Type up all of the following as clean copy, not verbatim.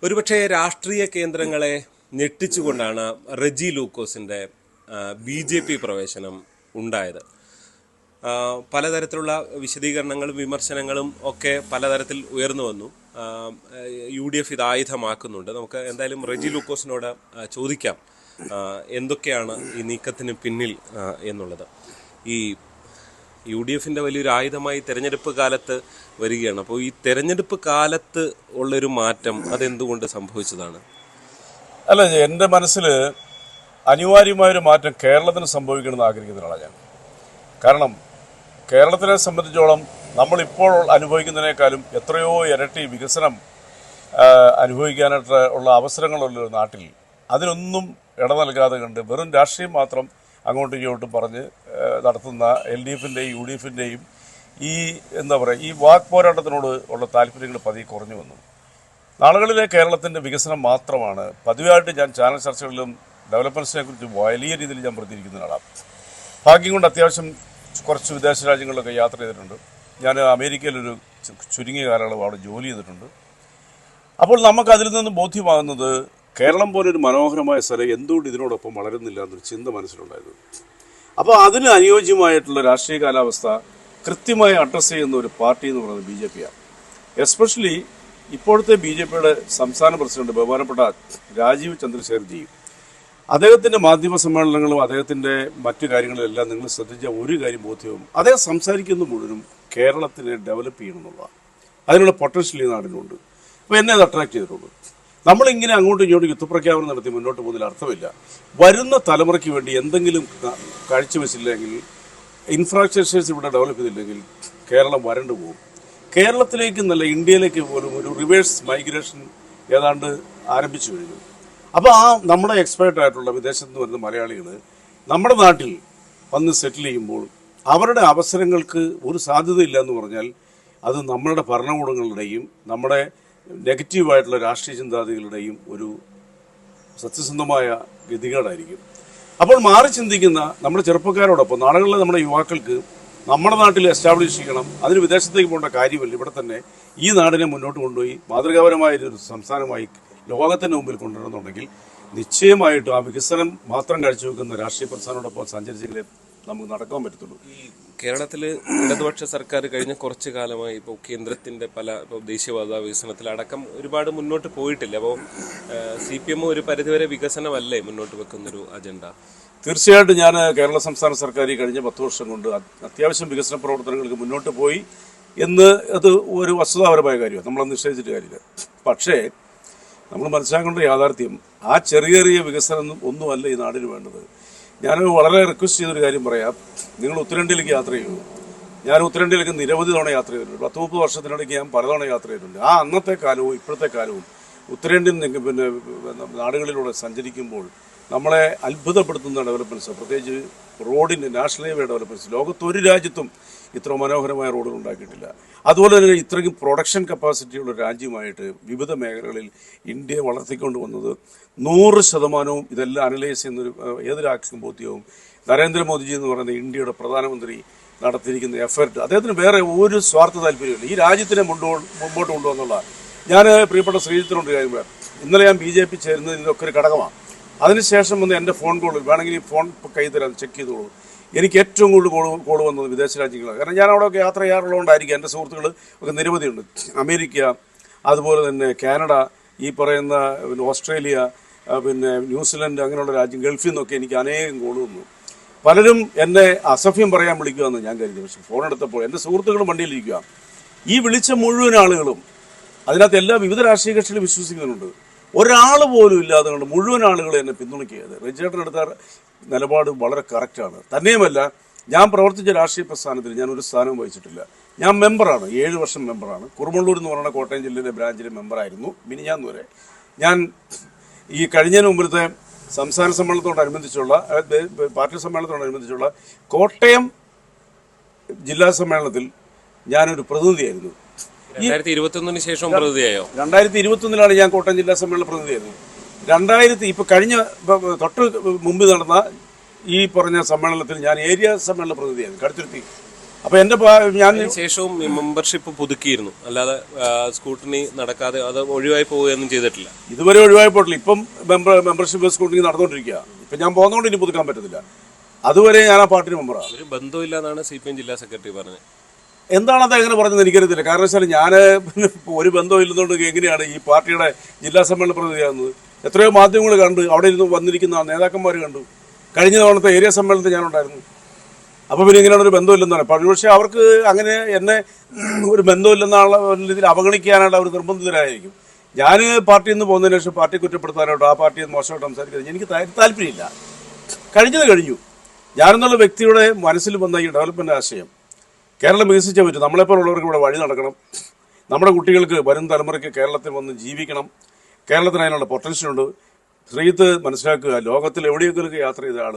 ഒരുപക്ഷെ രാഷ്ട്രീയ കേന്ദ്രങ്ങളെ ഞെട്ടിച്ചുകൊണ്ടാണ് റെജി ലൂക്കോസിൻ്റെ BJP പ്രവേശനം ഉണ്ടായത്. പലതരത്തിലുള്ള വിശദീകരണങ്ങളും വിമർശനങ്ങളും ഒക്കെ പലതരത്തിൽ ഉയർന്നു വന്നു. UDF ഇത് ആയുധമാക്കുന്നുണ്ട്. നമുക്ക് എന്തായാലും റെജി ലൂക്കോസിനോട് ചോദിക്കാം എന്തൊക്കെയാണ് ഈ നീക്കത്തിന് പിന്നിൽ എന്നുള്ളത്. ഈ UDFിൻ്റെ വലിയൊരു ആയുധമായി തെരഞ്ഞെടുപ്പ് കാലത്ത് വരികയാണ്. അപ്പോൾ ഈ തെരഞ്ഞെടുപ്പ് കാലത്ത് ഉള്ളൊരു മാറ്റം അതെന്തുകൊണ്ട് സംഭവിച്ചതാണ്? അല്ല, എൻ്റെ മനസ്സിൽ അനിവാര്യമായൊരു മാറ്റം കേരളത്തിന് സംഭവിക്കണമെന്ന് ആഗ്രഹിക്കുന്നതാണ് ഞാൻ. കാരണം കേരളത്തിനെ സംബന്ധിച്ചോളം നമ്മളിപ്പോൾ അനുഭവിക്കുന്നതിനേക്കാളും എത്രയോ ഇരട്ടി വികസനം അനുഭവിക്കാനായിട്ട് ഉള്ള അവസരങ്ങളുള്ളൊരു നാട്ടിൽ അതിനൊന്നും ഇട നൽകാതെ കണ്ട് വെറും രാഷ്ട്രീയം മാത്രം അങ്ങോട്ടും ഇങ്ങോട്ടും പറഞ്ഞ് നടത്തുന്ന LDFിൻ്റെയും UDFിൻ്റെയും ഈ എന്താ പറയുക ഈ വാക്ക് പോരാട്ടത്തിനോട് ഉള്ള താല്പര്യങ്ങൾ പതിയെ കുറഞ്ഞു വന്നു. നാളുകളിലെ കേരളത്തിൻ്റെ വികസനം മാത്രമാണ് പതിവായിട്ട് ഞാൻ ചാനൽ ചർച്ചകളിലും ഡെവലപ്മെൻറ്റ്സിനെ കുറിച്ച് വലിയ രീതിയിൽ ഞാൻ പ്രതികരിക്കുന്ന ആളാണ്. ഭാഗ്യം കൊണ്ട് അത്യാവശ്യം കുറച്ച് വിദേശ രാജ്യങ്ങളിലൊക്കെ യാത്ര ചെയ്തിട്ടുണ്ട്. ഞാൻ അമേരിക്കയിലൊരു ചുരുങ്ങിയ കാലയളവ് അവിടെ ജോലി ചെയ്തിട്ടുണ്ട്. അപ്പോൾ നമുക്ക് അതിൽ നിന്ന് ബോധ്യമാകുന്നത് കേരളം പോലൊരു മനോഹരമായ സ്ഥലം എന്തുകൊണ്ട് ഇതിനോടൊപ്പം വളരുന്നില്ല എന്നൊരു ചിന്ത മനസ്സിലുണ്ടായിരുന്നു. അപ്പോൾ അതിന് അനുയോജ്യമായിട്ടുള്ള രാഷ്ട്രീയ കാലാവസ്ഥ കൃത്യമായി അഡ്രസ്സ് ചെയ്യുന്ന ഒരു പാർട്ടി എന്ന് പറയുന്നത് BJP ആണ്. എസ്പെഷ്യലി ഇപ്പോഴത്തെ BJPയുടെ സംസ്ഥാന പ്രസിഡന്റ് ബഹുമാനപ്പെട്ട രാജീവ് ചന്ദ്രശേഖർജി, അദ്ദേഹത്തിൻ്റെ മാധ്യമ സമ്മേളനങ്ങളും അദ്ദേഹത്തിൻ്റെ മറ്റു കാര്യങ്ങളിലെല്ലാം നിങ്ങൾ ശ്രദ്ധിച്ച ഒരു കാര്യം ബോധ്യവും അദ്ദേഹം സംസാരിക്കുന്ന മുഴുവനും കേരളത്തിനെ ഡെവലപ്പ് ചെയ്യണമെന്നുള്ളതാണ്. അതിനുള്ള പൊട്ടൻഷ്യൽ ഈ നാടിനുണ്ട്. അപ്പോൾ എന്നെ അത് അട്രാക്ട് ചെയ്തിട്ടുണ്ട്. നമ്മളിങ്ങനെ അങ്ങോട്ടും ഇങ്ങോട്ടും യുദ്ധപ്രഖ്യാപനം നടത്തി മുന്നോട്ട് പോകുന്നതിൽ അർത്ഥമില്ല. വരുന്ന തലമുറയ്ക്ക് വേണ്ടി എന്തെങ്കിലും കാഴ്ചവെച്ചില്ലെങ്കിൽ, ഇൻഫ്രാസ്ട്രക്ചേഴ്സ് ഇവിടെ ഡെവലപ്പ് ചെയ്തില്ലെങ്കിൽ കേരളം വരണ്ടു പോകും. കേരളത്തിലേക്ക് നല്ല ഇന്ത്യയിലേക്ക് പോലും ഒരു റിവേഴ്സ് മൈഗ്രേഷൻ ഏതാണ്ട് ആരംഭിച്ചു കഴിഞ്ഞു. അപ്പോൾ നമ്മുടെ എക്സ്പേർട്ട് ആയിട്ടുള്ള വിദേശത്ത് നിന്ന് വരുന്ന മലയാളികൾ നമ്മുടെ നാട്ടിൽ വന്ന് സെറ്റിൽ ചെയ്യുമ്പോൾ അവരുടെ അവസരങ്ങൾക്ക് ഒരു സാധ്യതയില്ല എന്ന് പറഞ്ഞാൽ അത് നമ്മളുടെ ഭരണകൂടങ്ങളുടെയും നമ്മുടെ നെഗറ്റീവായിട്ടുള്ള രാഷ്ട്രീയ ചിന്താഗതികളുടെയും ഒരു സത്യസന്ധമായ ഗതികേടായിരിക്കും. അപ്പോൾ മാറി ചിന്തിക്കുന്ന നമ്മുടെ ചെറുപ്പക്കാരോടൊപ്പം നാടുകളിലെ നമ്മുടെ യുവാക്കൾക്ക് നമ്മുടെ നാട്ടിൽ എസ്റ്റാബ്ലിഷ് ചെയ്യണം, അതിന് വിദേശത്തേക്ക് പോകേണ്ട കാര്യമില്ല, ഇവിടെ തന്നെ ഈ നാടിനെ മുന്നോട്ട് കൊണ്ടുപോയി മാതൃകാപരമായൊരു സംസ്ഥാനമായി ലോകത്തിൻ്റെ മുമ്പിൽ കൊണ്ടുവരണമെന്നുണ്ടെങ്കിൽ നിശ്ചയമായിട്ടും ആ വികസനം മാത്രം കാഴ്ചവെക്കുന്ന രാഷ്ട്രീയ പ്രസ്ഥാനത്തോടൊപ്പം സഞ്ചരിച്ചെങ്കിലേ നമുക്ക് നടക്കാൻ പറ്റത്തുള്ളൂ. ഈ കേരളത്തിൽ ഇടതുപക്ഷ സർക്കാർ കഴിഞ്ഞ കുറച്ചു കാലമായി ഇപ്പോൾ കേന്ദ്രത്തിൻ്റെ ഇപ്പോൾ ദേശീയപാത വികസനത്തിലടക്കം ഒരുപാട് മുന്നോട്ട് പോയിട്ടില്ല. അപ്പോൾ CPM ഒരു പരിധിവരെ വികസനമല്ലേ മുന്നോട്ട് വെക്കുന്നൊരു അജണ്ട? തീർച്ചയായിട്ടും ഞാൻ കേരള സംസ്ഥാന സർക്കാർ ഈ കഴിഞ്ഞ 10 വർഷം കൊണ്ട് അത്യാവശ്യം വികസന പ്രവർത്തനങ്ങൾക്ക് മുന്നോട്ട് പോയി എന്ന് അത് ഒരു വസ്തുതാപരമായ കാര്യമാണ്, നമ്മളത് നിശ്ചയിച്ചിട്ട് കാര്യമില്ല. പക്ഷേ നമ്മൾ മനസ്സിലാക്കേണ്ട യാഥാർത്ഥ്യം ആ ചെറിയ ചെറിയ വികസനം ഒന്നുമല്ല ഈ നാടിന് വേണ്ടത്. ഞാൻ വളരെ റിക്വസ്റ്റ് ചെയ്തൊരു കാര്യം പറയാം. നിങ്ങൾ ഉത്തരേന്ത്യയിലേക്ക് യാത്ര ചെയ്യൂ. ഞാൻ ഉത്തരേന്ത്യയിലേക്ക് നിരവധി തവണ യാത്ര ചെയ്തിട്ടുണ്ട്. 10-30 വർഷത്തിനിടയ്ക്ക് ഞാൻ പലതവണ യാത്ര ചെയ്തിട്ടുണ്ട്. ആ അന്നത്തെ കാലവും ഇപ്പോഴത്തെ കാലവും ഉത്തരേന്ത്യൻ പിന്നെ നാടുകളിലൂടെ സഞ്ചരിക്കുമ്പോൾ നമ്മളെ അത്ഭുതപ്പെടുത്തുന്ന ഡെവലപ്മെൻറ്റ്സ്, പ്രത്യേകിച്ച് റോഡിൻ്റെ നാഷണൽ ഹൈവേ ഡെവലപ്മെൻറ്റ്സ് ലോകത്തൊരു രാജ്യത്തും ഇത്ര മനോഹരമായ റോഡുകൾ ഉണ്ടാക്കിയിട്ടില്ല. അതുപോലെ തന്നെ ഇത്രയ്ക്കും പ്രൊഡക്ഷൻ കപ്പാസിറ്റിയുള്ള രാജ്യമായിട്ട് വിവിധ മേഖലകളിൽ ഇന്ത്യയെ വളർത്തിക്കൊണ്ട് വന്നത് 100% ഇതെല്ലാം അനലൈസ് ചെയ്യുന്നൊരു ഏതൊരാൾക്കും ബോധ്യവും നരേന്ദ്രമോദിജി എന്ന് പറയുന്ന ഇന്ത്യയുടെ പ്രധാനമന്ത്രി നടത്തിയിരിക്കുന്ന എഫർട്ട്, അദ്ദേഹത്തിന് വേറെ ഒരു സ്വാർത്ഥ താല്പര്യമില്ല, ഈ രാജ്യത്തിനെ മുമ്പോട്ട് കൊണ്ടുവന്നുള്ള. ഞാൻ പ്രിയപ്പെട്ട ശ്രീജിത്തിനോട് കാര്യം പറയാം. ഇന്നലെ ഞാൻ BJP ചേരുന്നത് ഇതൊക്കെ ഒരു ഘടകമാണ്. അതിനുശേഷം വന്ന് എൻ്റെ ഫോൺ കോൾ വേണമെങ്കിൽ ഈ ഫോൺ കൈ തരാം, ചെക്ക് ചെയ്തോളൂ. എനിക്ക് ഏറ്റവും കൂടുതൽ കോൾ വന്നത് വിദേശ രാജ്യങ്ങളാണ്. കാരണം ഞാൻ അവിടെയൊക്കെ യാത്ര ചെയ്യാറുള്ളതുകൊണ്ടായിരിക്കും. എൻ്റെ സുഹൃത്തുക്കൾ ഒക്കെ നിരവധിയുണ്ട്. അമേരിക്ക, അതുപോലെ തന്നെ കാനഡ, ഈ പറയുന്ന ഓസ്ട്രേലിയ, പിന്നെ ന്യൂസിലൻഡ്, അങ്ങനെയുള്ള രാജ്യം, ഗൾഫിൽ നിന്നൊക്കെ എനിക്ക് അനേകം കോൾ വന്നു. പലരും എന്നെ അസഭ്യം പറയാൻ വിളിക്കുകയെന്ന് ഞാൻ കരുതി. പക്ഷെ ഫോൺ എടുത്തപ്പോൾ എൻ്റെ സുഹൃത്തുക്കളും വണ്ടിയിലിരിക്കുക. ഈ വിളിച്ച മുഴുവൻ ആളുകളും അതിനകത്ത് എല്ലാ വിവിധ രാഷ്ട്രീയ കക്ഷികളും വിശ്വസിക്കുന്നുണ്ട്. ഒരാൾ പോലും ഇല്ലാതെ കൊണ്ട് മുഴുവൻ ആളുകളെ എന്നെ പിന്തുണയ്ക്കുകയത്. റെജിയേട്ടനെടുത്ത നിലപാട് വളരെ കറക്റ്റാണ്. തന്നെയുമല്ല, ഞാൻ പ്രവർത്തിച്ച രാഷ്ട്രീയ പ്രസ്ഥാനത്തിൽ ഞാൻ ഒരു സ്ഥാനവും വഹിച്ചിട്ടില്ല. ഞാൻ മെമ്പറാണ്, 7 വർഷം മെമ്പറാണ്. കുറുമള്ളൂർ എന്ന് പറയുന്ന കോട്ടയം ജില്ലയിലെ ബ്രാഞ്ചിലെ മെമ്പറായിരുന്നു മിനിഞ്ഞാന്ന് വരെ. ഞാൻ ഈ കഴിഞ്ഞതിന് മുമ്പിലത്തെ സംസ്ഥാന സമ്മേളനത്തോടനുബന്ധിച്ചുള്ള പാർട്ടി സമ്മേളനത്തോടനുബന്ധിച്ചുള്ള കോട്ടയം ജില്ലാ സമ്മേളനത്തിൽ ഞാനൊരു പ്രതിനിധിയായിരുന്നു. 2021 ശേഷം പ്രതിനിധിയായോ? 2021 ഞാൻ കോട്ടയം ജില്ലാ സമ്മേളന പ്രതിനിധിയായിരുന്നു. ഇപ്പോൾ കഴിഞ്ഞ തൊട്ട് മുമ്പ് നടന്ന ഈ പറഞ്ഞ സമ്മേളനത്തിൽ ഞാൻ ഏരിയ സമ്മേളന പ്രതിനിധിയായിരുന്നു, കടുത്തുരുത്തി. അപ്പോൾ ഞാൻ ശേഷവും മെമ്പർഷിപ്പ് പുതുക്കിയിരുന്നു, അല്ലാതെ സ്കൂട്ടണി നടക്കാതെ അത് ഒഴിവായി പോവുകയൊന്നും ചെയ്തിട്ടില്ല. ഇതുവരെ ഒഴിവായി പോയിട്ടില്ല. ഇപ്പം മെമ്പർഷിപ്പ് സ്കൂട്ടണി നടന്നുകൊണ്ടിരിക്കുക. ഇപ്പം ഞാൻ പോകുന്നതുകൊണ്ട് ഇനി പുതുക്കാൻ പറ്റത്തില്ല. അതുവരെ ഞാൻ ആ പാർട്ടി മെമ്പറാണ്. ഒരു ബന്ധമില്ല എന്നാണ് CPM ജില്ലാ സെക്രട്ടറി പറഞ്ഞത്. എന്താണത് എങ്ങനെ പറഞ്ഞത് എനിക്കറിയത്തില്ല. കാരണം വെച്ചാൽ ഞാൻ ഒരു ബന്ധമില്ലെന്നുകൊണ്ട് എങ്ങനെയാണ് ഈ പാർട്ടിയുടെ ജില്ലാ സമ്മേളന പ്രതിനിധിയാകുന്നത്? എത്രയോ മാധ്യമങ്ങൾ കണ്ട്, അവിടെ ഇരുന്ന് വന്നിരിക്കുന്ന നേതാക്കന്മാർ കണ്ടു. കഴിഞ്ഞ തവണത്തെ ഏരിയ സമ്മേളനത്തിൽ ഞാനുണ്ടായിരുന്നു. അപ്പോൾ പിന്നെ ഇങ്ങനെയാണ് ഒരു ബന്ധമില്ലെന്നാണ്. പക്ഷേ അവർക്ക് അങ്ങനെ എന്നെ ഒരു ബന്ധമില്ലെന്നുള്ള രീതിയിൽ അവഗണിക്കാനായിട്ട് അവർ നിർബന്ധിതരായിരിക്കും. ഞാൻ പാർട്ടിയിൽ നിന്ന് പോകുന്നതിന് ശേഷം പാർട്ടി കുറ്റപ്പെടുത്താനായിട്ടോ ആ പാർട്ടിയെ മോശമായിട്ട് സംസാരിക്കുന്നത് എനിക്ക് താല്പര്യമില്ല. കഴിഞ്ഞത് കഴിഞ്ഞു. ഞാനെന്നുള്ള വ്യക്തിയുടെ മനസ്സിൽ വന്ന ഈ ഡെവലപ്മെന്റ് ആശയം കേരളം വികസിച്ചേ പറ്റും. നമ്മളെപ്പോലുള്ളവർക്ക് ഇവിടെ വഴി നടക്കണം. നമ്മുടെ കുട്ടികൾക്ക് വരും തലമുറയ്ക്ക് കേരളത്തിൽ വന്ന് ജീവിക്കണം. കേരളത്തിന് അതിനുള്ള പൊട്ടൻഷ്യലുണ്ട്. ശ്രീത്ത് മനസ്സിലാക്കുക, ലോകത്തിൽ എവിടെയെങ്കിലൊക്കെ യാത്ര ചെയ്ത ആൾ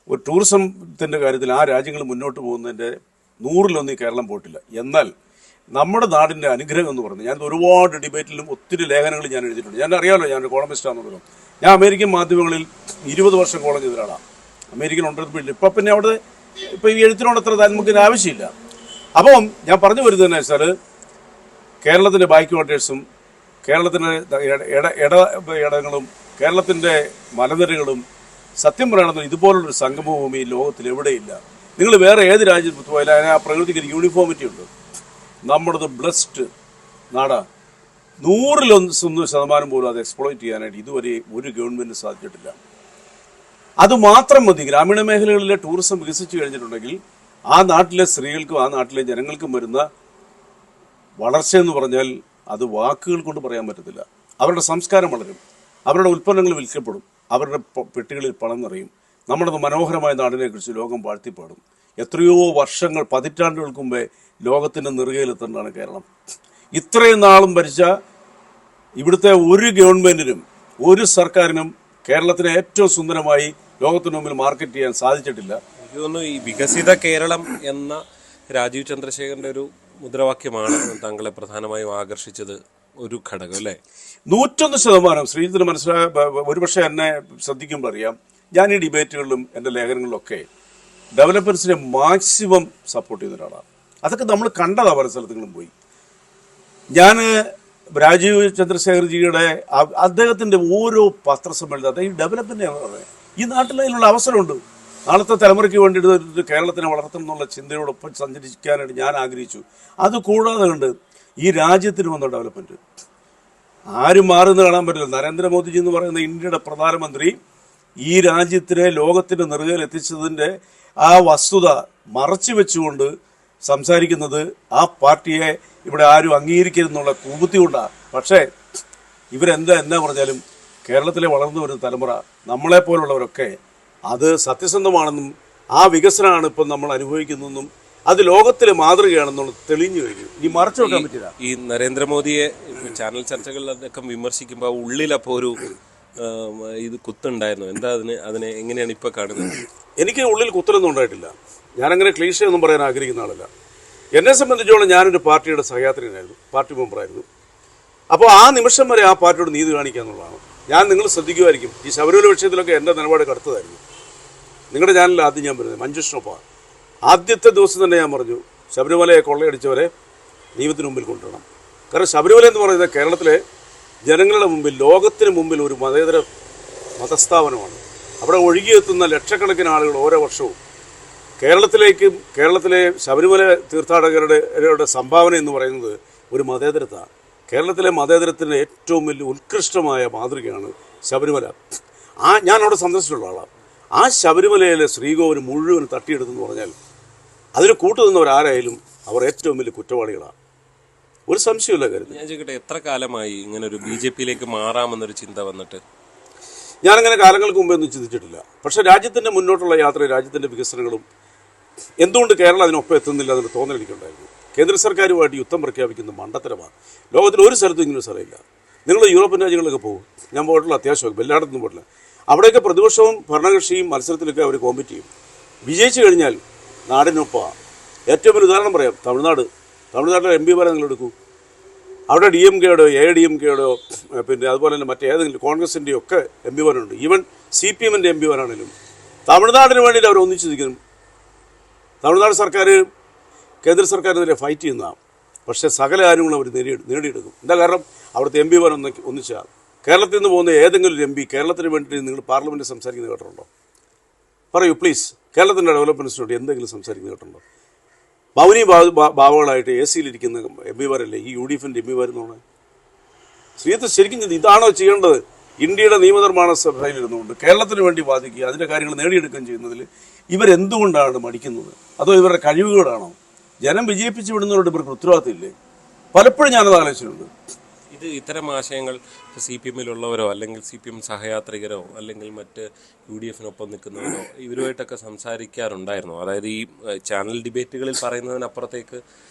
ഒരു ടൂറിസത്തിൻ്റെ കാര്യത്തിൽ ആ രാജ്യങ്ങൾ മുന്നോട്ട് പോകുന്നതിൻ്റെ 100-1 കേരളം പോയിട്ടില്ല. എന്നാൽ നമ്മുടെ നാടിൻ്റെ അനുഗ്രഹം എന്ന് പറഞ്ഞു, ഞാൻ ഒരുപാട് ഡിബേറ്റിലും ഒത്തിരി ലേഖനങ്ങൾ ഞാൻ എഴുതിയിട്ടുണ്ട്. ഞാൻ അറിയാമല്ലോ, ഞാനൊരു കോളമിസ്റ്റാണെന്നുള്ളത്. ഞാൻ അമേരിക്കൻ മാധ്യമങ്ങളിൽ 20 വർഷം കോളം ചെയ്ത ഒരാളാണ്. അമേരിക്കൻ ഉണ്ടെങ്കിൽ ഇപ്പം പിന്നെ അവിടെ ഇപ്പം ഈ എഴുത്തിനോട് അത്ര നമുക്ക് ആവശ്യമില്ല. അപ്പം ഞാൻ പറഞ്ഞു വരുന്നതെന്ന് വെച്ചാൽ കേരളത്തിൻ്റെ ബാക്ക് വാട്ടേഴ്സും കേരളത്തിൻ്റെ ഇടങ്ങളും കേരളത്തിൻ്റെ മലനിരകളും സത്യം പറയണമെന്ന് ഇതുപോലുള്ളൊരു സംഗമഭൂമി ലോകത്തിൽ എവിടെയില്ല. നിങ്ങൾ വേറെ ഏത് രാജ്യത്ത് പോയാലും അതിന് ആ പ്രകൃതിക്ക് ഒരു യൂണിഫോമിറ്റി ഉണ്ട്. നമ്മുടേത് ബ്ലസ്ഡ് നാടാണ്. 100% പോലും അത് എക്സ്പ്ലോയിറ്റ് ചെയ്യാനായിട്ട് ഇതുവരെ ഒരു ഗവൺമെന്റിന് സാധിച്ചിട്ടില്ല. അതുമാത്രം മതി. ഗ്രാമീണ മേഖലകളിലെ ടൂറിസം വികസിച്ചു കഴിഞ്ഞിട്ടുണ്ടെങ്കിൽ ആ നാട്ടിലെ സ്ത്രീകൾക്കും ആ നാട്ടിലെ ജനങ്ങൾക്കും വരുന്ന വളർച്ചയെന്ന് പറഞ്ഞാൽ അത് വാക്കുകൾ കൊണ്ട് പറയാൻ പറ്റത്തില്ല. അവരുടെ സംസ്കാരം വളരും, അവരുടെ ഉൽപ്പന്നങ്ങൾ വിൽക്കപ്പെടും, അവരുടെ പെട്ടികളിൽ പണം നിറയും. നമ്മുടെ മനോഹരമായ നാടിനെക്കുറിച്ച് ലോകം വാഴ്ത്തിപ്പാടും. എത്രയോ വർഷങ്ങൾ, പതിറ്റാണ്ടുകൾക്ക് മുമ്പേ ലോകത്തിൻ്റെ നെറുകയിലെത്തേണ്ടതാണ് കേരളം. ഇത്രയും നാളും ഭരിച്ച ഇവിടുത്തെ ഒരു ഗവൺമെന്റിനും ഒരു സർക്കാരിനും കേരളത്തിനെ ഏറ്റവും സുന്ദരമായി ലോകത്തിന് മുമ്പിൽ മാർക്കറ്റ് ചെയ്യാൻ സാധിച്ചിട്ടില്ല. എനിക്ക് തോന്നുന്നു ഈ വികസിത കേരളം എന്ന രാജീവ് ചന്ദ്രശേഖരന്റെ ഒരു മുദ്രാവാക്യമാണ് താങ്കളെ പ്രധാനമായും ആകർഷിച്ചത് ഒരു ഘടകം, അല്ലേ? 101% ശ്രീജിത്തിന് മനസ്സിലായ ഒരുപക്ഷെ എന്നെ ശ്രദ്ധിക്കുമ്പോൾ അറിയാം, ഞാൻ ഈ ഡിബേറ്റുകളിലും എൻ്റെ ലേഖനങ്ങളിലൊക്കെ ഡെവലപ്മെന്റ്സിനെ മാക്സിമം സപ്പോർട്ട് ചെയ്യുന്ന ഒരാളാണ്. അതൊക്കെ നമ്മൾ കണ്ടതാണ് പല സ്ഥലത്തുകളും പോയി. ഞാൻ രാജീവ് ചന്ദ്രശേഖർജിയുടെ അദ്ദേഹത്തിൻ്റെ ഓരോ പത്രസമ്മേളനത്തിൽ ഈ ഡെവലപ്മെന്റ് ഈ നാട്ടിൽ അതിനുള്ള അവസരമുണ്ട്. നാളത്തെ തലമുറയ്ക്ക് വേണ്ടിയിട്ട് കേരളത്തിനെ വളർത്തണം എന്നുള്ള ചിന്തയോടൊപ്പം സഞ്ചരിക്കാനായിട്ട് ഞാൻ ആഗ്രഹിച്ചു. അതുകൂടാതെ ഉണ്ട് ഈ രാജ്യത്തിന് വന്ന ഡെവലപ്മെന്റ് ആരും മാറുന്ന കാണാൻ പറ്റില്ല. നരേന്ദ്രമോദിജി എന്ന് പറയുന്ന ഇന്ത്യയുടെ പ്രധാനമന്ത്രി ഈ രാജ്യത്തിനെ ലോകത്തിന്റെ നെറുകയിൽ എത്തിച്ചതിൻ്റെ ആ വസ്തുത മറച്ചു വെച്ചുകൊണ്ട് സംസാരിക്കുന്നത് ആ പാർട്ടിയെ ഇവിടെ ആരും അംഗീകരിക്കരുതെന്നുള്ള കുബുദ്ധി കൊണ്ടാണ്. പക്ഷേ എന്നാ പറഞ്ഞാലും കേരളത്തിലെ വളർന്നു വരുന്ന തലമുറ നമ്മളെപ്പോലുള്ളവരൊക്കെ അത് സത്യസന്ധമാണെന്നും ആ വികസനമാണ് ഇപ്പം നമ്മൾ അനുഭവിക്കുന്നതെന്നും അത് ലോകത്തിലെ മാതൃകയാണെന്നുള്ളത് തെളിഞ്ഞു കഴിഞ്ഞു. ഇനി മറച്ചു വെക്കാൻ പറ്റില്ല. ഈ നരേന്ദ്രമോദിയെ ചാനൽ ചർച്ചകളിലൊക്കെ വിമർശിക്കുമ്പോൾ ഉള്ളിലപ്പോൾ ഒരു ഇത് കുത്തുണ്ടായിരുന്നു. എന്താ അതിനെ എങ്ങനെയാണ് ഇപ്പൊ കാണുന്നത്? എനിക്ക് ഉള്ളിൽ കുത്തലൊന്നും ഉണ്ടായിട്ടില്ല. ഞാനങ്ങനെ ക്ലീശയൊന്നും പറയാൻ ആഗ്രഹിക്കുന്ന ആളല്ല. എന്നെ സംബന്ധിച്ചോളം ഞാനൊരു പാർട്ടിയുടെ സഹയാത്രികനായിരുന്നു, പാർട്ടി മെമ്പറായിരുന്നു. അപ്പോൾ ആ നിമിഷം വരെ ആ പാർട്ടിയോട് നീതി കാണിക്കുക എന്നുള്ളതാണ്. നിങ്ങൾ ശ്രദ്ധിക്കുമായിരിക്കും, ഈ ശബരിമല വിഷയത്തിലൊക്കെ എൻ്റെ നിലപാട് കടുത്തതായിരുന്നു. നിങ്ങളുടെ ചാനലിൽ ആദ്യം ഞാൻ പറയുന്നത് മഞ്ജുഷ്ണൊപ്പമാണ്. ആദ്യത്തെ ദിവസം തന്നെ ഞാൻ പറഞ്ഞു, ശബരിമലയെ കൊള്ളയടിച്ചവരെ നിയമത്തിന് മുമ്പിൽ കൊണ്ടുവരണം. കാരണം ശബരിമല എന്ന് പറയുന്നത് കേരളത്തിലെ ജനങ്ങളുടെ മുമ്പിൽ, ലോകത്തിന് മുമ്പിൽ ഒരു മതേതര മതസ്ഥാപനമാണ്. അവിടെ ഒഴുകിയെത്തുന്ന ലക്ഷക്കണക്കിന് ആളുകൾ ഓരോ വർഷവും കേരളത്തിലെ ശബരിമല തീർത്ഥാടകരുടെ സംഭാവന എന്ന് പറയുന്നത് ഒരു മതേതരത്വമാണ്. കേരളത്തിലെ മതേതരത്തിൻ്റെ ഏറ്റവും വലിയ ഉത്കൃഷ്ടമായ മാതൃകയാണ് ശബരിമല. ഞാൻ അവിടെ സന്ദർശിച്ചിട്ടുള്ള ആളാണ്. ആ ശബരിമലയിലെ ശ്രീകോവിന് മുഴുവൻ തട്ടിയെടുത്തെന്ന് പറഞ്ഞാൽ അതിന് കൂട്ടുനിന്നവരാരായാലും അവർ ഏറ്റവും വലിയ കുറ്റവാളികളാണ്. ഒരു സംശയമില്ല കരുതി. ഞാൻ ചോദിക്കട്ടെ, എത്ര കാലമായി ഇങ്ങനെ ഒരു BJP-യിലേക്ക് മാറാമെന്നൊരു ചിന്ത വന്നിട്ട്? ഞാനങ്ങനെ കാലങ്ങൾക്ക് മുമ്പേ ഒന്നും ചിന്തിച്ചിട്ടില്ല. പക്ഷേ രാജ്യത്തിൻ്റെ മുന്നോട്ടുള്ള യാത്ര, രാജ്യത്തിൻ്റെ വികസനങ്ങളും എന്തുകൊണ്ട് കേരളം അതിനൊപ്പം എത്തുന്നില്ല എന്നൊരു തോന്നൽ എനിക്കുണ്ടായിരുന്നു. കേന്ദ്ര സർക്കാരുമായിട്ട് യുദ്ധം പ്രഖ്യാപിക്കുന്ന മണ്ടത്തരമാണ്. ലോകത്തിൽ ഒരു സ്ഥലത്തും ഇങ്ങനെ സ്ഥലമില്ല. നിങ്ങൾ യൂറോപ്യൻ രാജ്യങ്ങളിലൊക്കെ പോകും, ഞാൻ പോയിട്ടുള്ള അത്യാവശ്യമൊക്കെ എല്ലായിടത്തും പോയിട്ടില്ല. അവിടെയൊക്കെ പ്രതിപക്ഷവും ഭരണകക്ഷിയും മത്സരത്തിലൊക്കെ അവർ കോമ്പറ്റ് ചെയ്യും. വിജയിച്ചു കഴിഞ്ഞാൽ നാടിനൊപ്പമാണ്. ഏറ്റവും വലിയ ഉദാഹരണം പറയാം, തമിഴ്നാട്ടിലെ MP നിങ്ങൾ എടുക്കൂ. അവിടെ DMK-യുടെയോ AIDMK-യുടെയോ പിന്നെ അതുപോലെ തന്നെ മറ്റേതെങ്കിലും കോൺഗ്രസിൻ്റെയോ ഒക്കെ MP-മാരുണ്ട്. ഈവൻ CPM-ൻ്റെ MP-മാരാണെങ്കിലും തമിഴ്നാടിന് വേണ്ടിയിട്ട് അവർ ഒന്നിച്ചു നിൽക്കും. തമിഴ്നാട് സർക്കാർ കേന്ദ്ര സർക്കാരിനെതിരെ ഫൈറ്റ് ചെയ്യുന്നതാണ്. പക്ഷേ സകല കാര്യങ്ങളും അവർ നേടിയെടുക്കും. എന്താ കാരണം? അവിടുത്തെ എം പിമാർ ഒന്നിച്ചാൽ കേരളത്തിൽ നിന്ന് പോകുന്ന ഏതെങ്കിലും ഒരു എം പി കേരളത്തിന് വേണ്ടി നിങ്ങൾ പാർലമെൻറ്റിൽ സംസാരിക്കുന്നത് കേട്ടിട്ടുണ്ടോ? പറയൂ പ്ലീസ്. കേരളത്തിൻ്റെ ഡെവലപ്മെൻറ്റ്സിന് വേണ്ടി എന്തെങ്കിലും സംസാരിക്കുന്നത് കേട്ടിട്ടുണ്ടോ? മൗനി ഭാവങ്ങളായിട്ട് എ സിയിലിരിക്കുന്ന എം പിമാരല്ലേ ഈ യു ഡി എഫിൻ്റെ എം പിമാരെന്ന് പറഞ്ഞാൽ. ശ്രീത്ത് ശരിക്കും ഇതാണോ ചെയ്യേണ്ടത്? ഇന്ത്യയുടെ നിയമനിർമ്മാണ സഭയിലിരുന്നുകൊണ്ട് കേരളത്തിന് വേണ്ടി വാദിക്കുക, അതിൻ്റെ കാര്യങ്ങൾ നേടിയെടുക്കുകയും ചെയ്യുന്നതിൽ ഇവരെന്തുകൊണ്ടാണ് മടിക്കുന്നത്? അതോ ഇവരുടെ കഴിവുകളാണോ? ജനം വിജയിപ്പിച്ചു വിടുന്നവരോട് ഇവർക്ക് ഉത്തരവാദിത്തമില്ലേ? പലപ്പോഴും ഞാനത് ആലോചിച്ചിട്ടുണ്ട്. ഇത് ഇത്തരം ആശയങ്ങൾ CPM-ലുള്ളവരോ അല്ലെങ്കിൽ CPM സഹയാത്രികരോ അല്ലെങ്കിൽ മറ്റ് UDF-നൊപ്പം നിൽക്കുന്നവരോ ഇവരുമായിട്ടൊക്കെ സംസാരിക്കാറുണ്ടായിരുന്നു? അതായത് ഈ ചാനൽ ഡിബേറ്റുകളിൽ പറയുന്നതിനപ്പുറത്തേക്ക്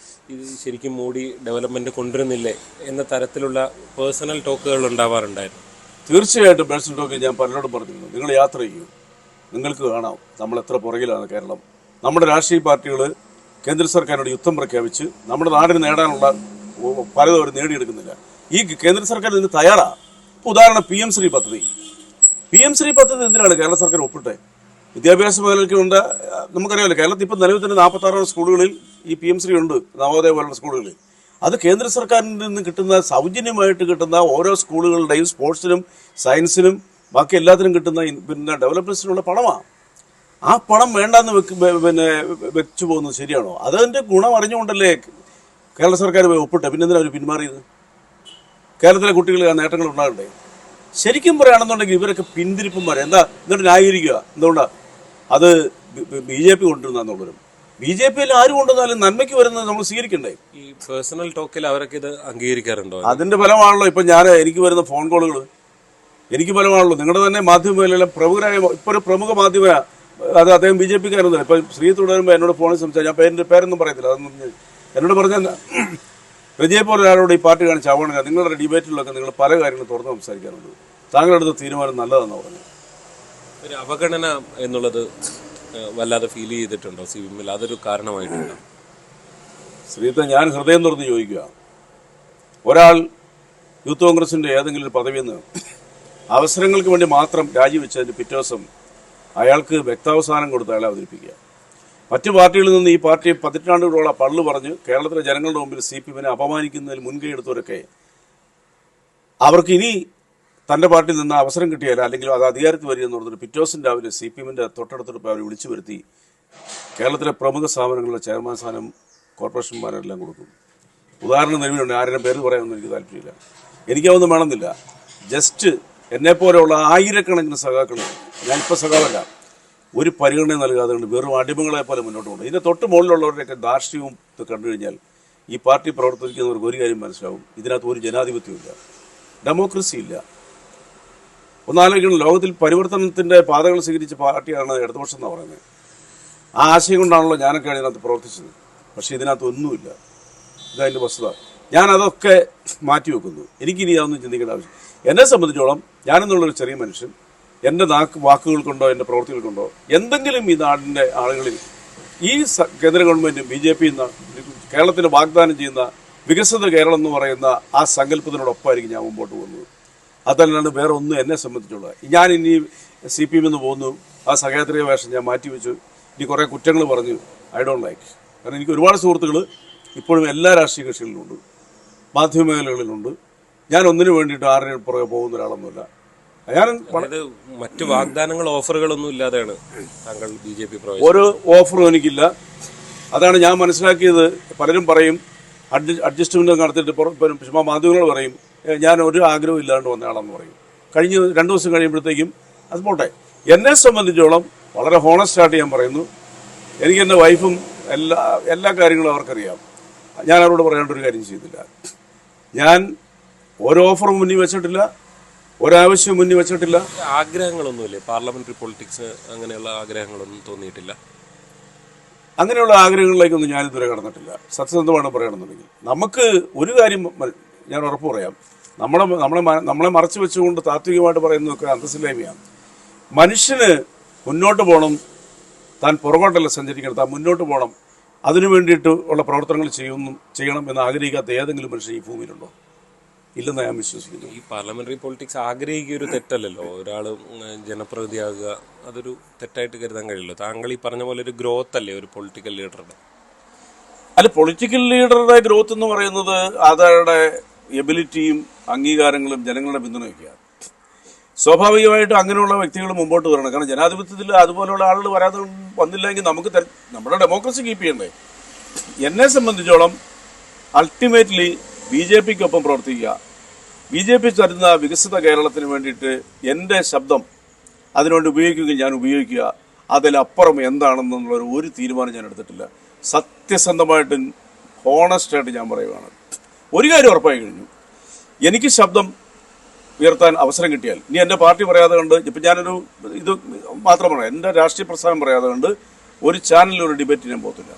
ഇത് ശരിക്കും മോഡി ഡെവലപ്മെന്റ് കൊണ്ടുവരുന്നില്ലേ എന്ന തരത്തിലുള്ള പേഴ്സണൽ ടോക്കുകൾ ഉണ്ടാവാറുണ്ടായിരുന്നു. തീർച്ചയായിട്ടും പേഴ്സണൽ ടോക്ക് ഞാൻ പലരോടും പറഞ്ഞിരുന്നു. നിങ്ങൾ യാത്ര ചെയ്യൂ, നിങ്ങൾക്ക് കാണാം നമ്മൾ എത്ര പുറകിലാണ് കേരളം. നമ്മുടെ രാഷ്ട്രീയ പാർട്ടികൾ കേന്ദ്ര സർക്കാരിനോട് യുദ്ധം പ്രഖ്യാപിച്ച് നമ്മുടെ നാടിന് നേടാനുള്ള പലതും അവർ നേടിയെടുക്കുന്നില്ല. ഈ കേന്ദ്ര സർക്കാർ ഇതിന് തയ്യാറാണ്. ഉദാഹരണം PM ശ്രീ പദ്ധതി. PM ശ്രീ പദ്ധതി എന്തിനാണ് കേരള സർക്കാർ ഒപ്പിട്ടെ? വിദ്യാഭ്യാസ മേഖലയ്ക്ക് ഉണ്ട്. നമുക്കറിയാമല്ലോ, കേരളത്തിൽ ഇപ്പം നിലവിൽ തന്നെ 46 സ്കൂളുകളിൽ ഈ PM ശ്രീ ഉണ്ട്, നവോദയ പോലുള്ള സ്കൂളുകളിൽ. അത് കേന്ദ്ര സർക്കാരിൽ നിന്ന് കിട്ടുന്ന സൗജന്യമായിട്ട് കിട്ടുന്ന ഓരോ സ്കൂളുകളുടെയും സ്പോർട്സിനും സയൻസിനും ബാക്കി എല്ലാത്തിനും കിട്ടുന്ന പിന്നെ ഡെവലപ്മെന്റ്സിനുള്ള പണമാണ്. ആ പണം വേണ്ടാന്ന് വെച്ചു പോകുന്നത് ശരിയാണോ? അതിൻ്റെ ഗുണം അറിഞ്ഞുകൊണ്ടല്ലേ കേരള സർക്കാർ ഒപ്പിട്ടെ. പിന്നെ എന്തിനാണ് അവർ പിന്മാറിയത്? കേരളത്തിലെ കുട്ടികൾ ആ നേട്ടങ്ങൾ ഉണ്ടാകണ്ടേ? ശരിക്കും പറയുകയാണെന്നുണ്ടെങ്കിൽ ഇവരൊക്കെ പിന്തിരിപ്പന്മാർ. എന്നിട്ട് ന്യായീകരിക്കുക എന്തുകൊണ്ടാണ് അത് BJP കൊണ്ടുവരുന്നതെന്നുള്ളവരും. BJP-യിൽ ആര് കൊണ്ടുവന്നാലും നന്മയ്ക്ക് വരുന്നത് നമ്മൾ സ്വീകരിക്കണ്ടേ? ഈ പേഴ്സണൽ ടോക്കിൽ അവരൊക്കെ ഇത് അംഗീകരിക്കാറുണ്ടോ? അതിന്റെ ഫലമാണല്ലോ ഇപ്പം എനിക്ക് വരുന്ന ഫോൺ കോളുകൾ. എനിക്ക് ഫലമാണല്ലോ നിങ്ങളുടെ തന്നെ മാധ്യമ പ്രമുഖരായ ഇപ്പോൾ ഒരു പ്രമുഖ മാധ്യമ അത് അദ്ദേഹം BJP-കാരൊന്നുമില്ല. ഇപ്പം ശ്രീ തുടരുമ്പോൾ എന്നോട് ഫോണിൽ സംസാരിച്ചു. ഞാൻ പേരൊന്നും പറയത്തില്ല. അതൊന്നും എന്നോട് പറഞ്ഞ വിജയ് പോലെ ഒരാളോട് ഈ പാർട്ടി കാണിച്ച അവഗണന, നിങ്ങളുടെ ഡിബേറ്റിലൊക്കെ നിങ്ങൾ പല കാര്യങ്ങളും തുറന്ന് സംസാരിക്കാറുണ്ട്. താങ്കളുടെ അടുത്ത തീരുമാനം നല്ലതെന്ന് പറഞ്ഞു. ഒരു അവഗണന എന്നുള്ളത് വല്ലാതെ ഫീൽ ചെയ്തിട്ടുണ്ടോ CPM-ൽ? അതൊരു കാരണമായിട്ടുണ്ടോ? ശ്രീത്തെ ഞാൻ ഹൃദയം തുറന്ന് ചോദിക്കുക. ഒരാൾ യൂത്ത് കോൺഗ്രസിൻ്റെ ഏതെങ്കിലും ഒരു പദവിയിൽ നിന്ന് അവസരങ്ങൾക്ക് വേണ്ടി മാത്രം രാജിവെച്ചതിന് പിറ്റേ ദിവസം അയാൾക്ക് വ്യക്താവസാനം കൊടുത്ത് അയാളെ അവതരിപ്പിക്കുക. മറ്റു പാർട്ടികളിൽ നിന്ന് ഈ പാർട്ടി പതിറ്റാണ്ടുകളോളം പള്ളു പറഞ്ഞ് കേരളത്തിലെ ജനങ്ങളുടെ മുമ്പിൽ CPM-നെ അപമാനിക്കുന്നതിൽ മുൻകൈ എടുത്തവരൊക്കെ അവർക്ക് ഇനി തൻ്റെ പാർട്ടിയിൽ നിന്ന് അവസരം കിട്ടിയാൽ അല്ലെങ്കിൽ അത് അധികാരത്തിൽ വരികയെന്ന് പറഞ്ഞിട്ട് പിറ്റേ ദിവസം രാവിലെ CPM-ന്റെ തൊട്ടടുത്തിട്ട് അവർ വിളിച്ചു വരുത്തി കേരളത്തിലെ പ്രമുഖ സ്ഥാപനങ്ങളുടെ ചെയർമാൻ സ്ഥാനം കോർപ്പറേഷന്മാരെല്ലാം കൊടുക്കും. ഉദാഹരണം നിലവിലുണ്ട്. ആരുടെ പേര് പറയാനൊന്നും എനിക്ക് താല്പര്യമില്ല. എനിക്കതൊന്നും വേണമെന്നില്ല. ജസ്റ്റ് എന്നെപ്പോലെയുള്ള ആയിരക്കണക്കിന് സഖാക്കൾ, ഞാനിപ്പോൾ സഖാവല്ല, ഒരു പരിഗണന നൽകാതെ വെറും അടിമകളെ പോലെ മുന്നോട്ട് പോകുന്നത്. ഇതിൻ്റെ തൊട്ട് മുകളിലുള്ളവരുടെയൊക്കെ ധാർഷ്ട്യവും കണ്ടു കഴിഞ്ഞാൽ ഈ പാർട്ടി പ്രവർത്തിക്കുന്നവർക്ക് ഒരു കാര്യം മനസ്സിലാവും: ഇതിനകത്ത് ഒരു ജനാധിപത്യമില്ല, ഡെമോക്രസി ഇല്ല. ഒന്നാലോചിക്കണം, ലോകത്തിൽ പരിവർത്തനത്തിൻ്റെ പാതകൾ സ്വീകരിച്ച പാർട്ടിയാണ് ഇടതുപക്ഷം എന്നാണ് പറയുന്നത്. ആ ആശയം കൊണ്ടാണല്ലോ ഞാനൊക്കെ ഇതിനകത്ത് പ്രവർത്തിച്ചത്. പക്ഷേ ഇതിനകത്ത് ഒന്നുമില്ല. ഇതതിൻ്റെ വസ്തുത. ഞാനതൊക്കെ മാറ്റിവെക്കുന്നു. എനിക്കിനി അതൊന്നും ചിന്തിക്കേണ്ട ആവശ്യം. എന്നെ സംബന്ധിച്ചോളം ഞാനെന്നുള്ളൊരു ചെറിയ മനുഷ്യൻ, എൻ്റെ വാക്കുകൾ കൊണ്ടോ എൻ്റെ പ്രവൃത്തികൾ കൊണ്ടോ എന്തെങ്കിലും ഈ നാടിൻ്റെ ആളുകളിൽ ഈ കേന്ദ്ര ഗവൺമെൻറ്റും BJP കേരളത്തിന് വാഗ്ദാനം ചെയ്യുന്ന വികസിത കേരളം എന്ന് പറയുന്ന ആ സങ്കല്പത്തിനോടൊപ്പമായിരിക്കും ഞാൻ മുമ്പോട്ട് പോകുന്നത്. അതല്ലാണ്ട് വേറെ ഒന്നും എന്നെ സംബന്ധിച്ചുള്ളത്. ഞാൻ ഇനി CPM-ന്ന് പോകുന്നു, ആ സഹയാത്രിക വേഷം ഞാൻ മാറ്റിവെച്ചു, ഇനി കുറേ കുറ്റങ്ങൾ പറഞ്ഞു. I don't like. കാരണം എനിക്ക് ഒരുപാട് സുഹൃത്തുക്കൾ ഇപ്പോഴും എല്ലാ രാഷ്ട്രീയ കക്ഷികളിലുണ്ട്, മാധ്യമ മേഖലകളിലുണ്ട്. ഞാൻ ഒന്നിനു വേണ്ടിയിട്ട് ആരുടെയും പുറകെ പോകുന്ന ഒരാളൊന്നുമില്ല. മറ്റു വാഗ്ദാനങ്ങൾ, ഓഫറുകളൊന്നും ഇല്ലാതെയാണ് താങ്കൾ BJP ഒരു ഓഫറും എനിക്കില്ല. അതാണ് ഞാൻ മനസ്സിലാക്കിയത്. പലരും പറയും അഡ്ജസ്റ്റ്മെന്റ് നടത്തിയിട്ട് ചുമ്മാ മാധ്യമങ്ങൾ പറയും ഞാൻ ഒരു ആഗ്രഹവും ഇല്ലാണ്ട് വന്നയാളെന്ന് പറയും. കഴിഞ്ഞ് 2 ദിവസം കഴിയുമ്പോഴത്തേക്കും അത് പോട്ടെ. എന്നെ സംബന്ധിച്ചോളം വളരെ ഹോണസ്റ്റായിട്ട് ഞാൻ പറയുന്നു, എനിക്ക് എൻ്റെ വൈഫും എല്ലാ കാര്യങ്ങളും അവർക്കറിയാം. ഞാൻ അവരോട് പറയേണ്ട ഒരു കാര്യം ചെയ്തില്ല. ഞാൻ ഓരോ ഓഫറും മുന്നിൽ വെച്ചിട്ടില്ല, ഒരാവശ്യം മുന്നിൽ വെച്ചിട്ടില്ല. ആഗ്രഹങ്ങളൊന്നുമില്ലേ? പാർലമെന്ററി പൊളിറ്റിക്സ് അങ്ങനെയുള്ള ആഗ്രഹങ്ങളൊന്നും തോന്നിയിട്ടില്ല? അങ്ങനെയുള്ള ആഗ്രഹങ്ങളിലേക്കൊന്നും ഞാനിതുവരെ കടന്നിട്ടില്ല. സത്യസന്ധമാണ് പറയണമെന്നുണ്ടെങ്കിൽ. നമുക്ക് ഒരു കാര്യം ഞാൻ ഉറപ്പ് പറയാം, നമ്മളെ മറച്ചു വെച്ചുകൊണ്ട് താത്വികമായിട്ട് പറയുന്നതൊക്കെ അന്തസ്സില്ലായ്മയാണ്. മനുഷ്യന് മുന്നോട്ട് പോകണം, താൻ പുറകോട്ടല്ല സഞ്ചരിക്കണം, താൻ മുന്നോട്ട് പോകണം. അതിനു വേണ്ടിയിട്ട് ഉള്ള പ്രവർത്തനങ്ങൾ ചെയ്യണം എന്ന് ആഗ്രഹിക്കാത്ത ഏതെങ്കിലും മനുഷ്യൻ ഈ ഭൂമിയിലുണ്ടോ? ഇല്ലെന്ന് ഞാൻ വിശ്വസിക്കുന്നു. ഈ പാർലമെന്ററി പൊളിറ്റിക്സ് ആഗ്രഹിക്കുക ഒരു തെറ്റല്ലല്ലോ. ഒരാൾ ജനപ്രതിനിധിയാകുക അതൊരു തെറ്റായിട്ട് കരുതാൻ കഴിയില്ല. താങ്കൾ ഈ പറഞ്ഞ പോലെ ഒരു ഗ്രോത്ത് അല്ലേ ഒരു പൊളിറ്റിക്കൽ ലീഡറുടെ? അല്ല, പൊളിറ്റിക്കൽ ലീഡറുടെ ഗ്രോത്ത് എന്ന് പറയുന്നത് അവരുടെ എബിലിറ്റിയും അംഗീകാരങ്ങളും ജനങ്ങളുടെ പിന്തുണയൊക്കെയാണ്. സ്വാഭാവികമായിട്ടും അങ്ങനെയുള്ള വ്യക്തികൾ മുമ്പോട്ട് വരണം. കാരണം ജനാധിപത്യത്തിൽ അതുപോലെയുള്ള ആളുകൾ വന്നില്ലെങ്കിൽ നമുക്ക് നമ്മുടെ ഡെമോക്രസി കീപ്പ് ചെയ്യണ്ടേ. എന്നെ സംബന്ധിച്ചോളം അൾട്ടിമേറ്റ്ലി BJPക്കൊപ്പം പ്രവർത്തിക്കുക, BJP തരുന്ന വികസിത കേരളത്തിന് വേണ്ടിയിട്ട് എൻ്റെ ശബ്ദം അതിനുവേണ്ടി ഉപയോഗിക്കുകയും ഞാൻ ഉപയോഗിക്കുക. അതിലപ്പുറം എന്താണെന്നുള്ളൊരു ഒരു തീരുമാനം ഞാൻ എടുത്തിട്ടില്ല. സത്യസന്ധമായിട്ടും ഹോണസ്റ്റായിട്ട് ഞാൻ പറയുകയാണ്. ഒരു കാര്യം ഉറപ്പായി കഴിഞ്ഞു, എനിക്ക് ശബ്ദം ഉയർത്താൻ അവസരം കിട്ടിയാൽ, ഇനി എൻ്റെ പാർട്ടി പറയാതെ കണ്ട്, ഇപ്പം ഞാനൊരു ഇത് മാത്രം പറയാം, എൻ്റെ രാഷ്ട്രീയ പ്രസ്ഥാനം പറയാതെ കണ്ട് ഒരു ചാനലിൽ ഒരു ഡിബേറ്റ് ഞാൻ പോകത്തില്ല.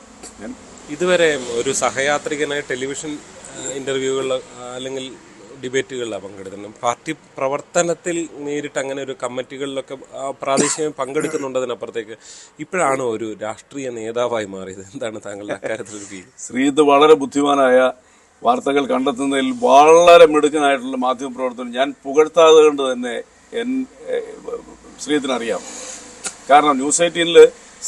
ഇതുവരെ ഒരു സഹയാത്രികനായി ടെലിവിഷൻ ഇന്റർവ്യൂകളിൽ അല്ലെങ്കിൽ ഡിബേറ്റുകളിലാണ് പങ്കെടുക്കുന്നത്. പാർട്ടി പ്രവർത്തനത്തിൽ നേരിട്ട് അങ്ങനെ ഒരു കമ്മിറ്റികളിലൊക്കെ പ്രാദേശികമായി പങ്കെടുക്കുന്നുണ്ടതിനപ്പുറത്തേക്ക് ഇപ്പോഴാണോ ഒരു രാഷ്ട്രീയ നേതാവായി മാറിയത്? എന്താണ് താങ്കളുടെ അക്കാര്യത്തിൽ ഫീൽ? ശ്രീജിത്ത് വളരെ ബുദ്ധിമാനായ, വാർത്തകൾ കണ്ടെത്തുന്നതിൽ വളരെ മിടുക്കനായിട്ടുള്ള മാധ്യമപ്രവർത്തനം. ഞാൻ പുകഴ്ത്താതെ കൊണ്ട് തന്നെ ശ്രീജിത്തിനറിയാം. കാരണം ന്യൂസ് 18-ൽ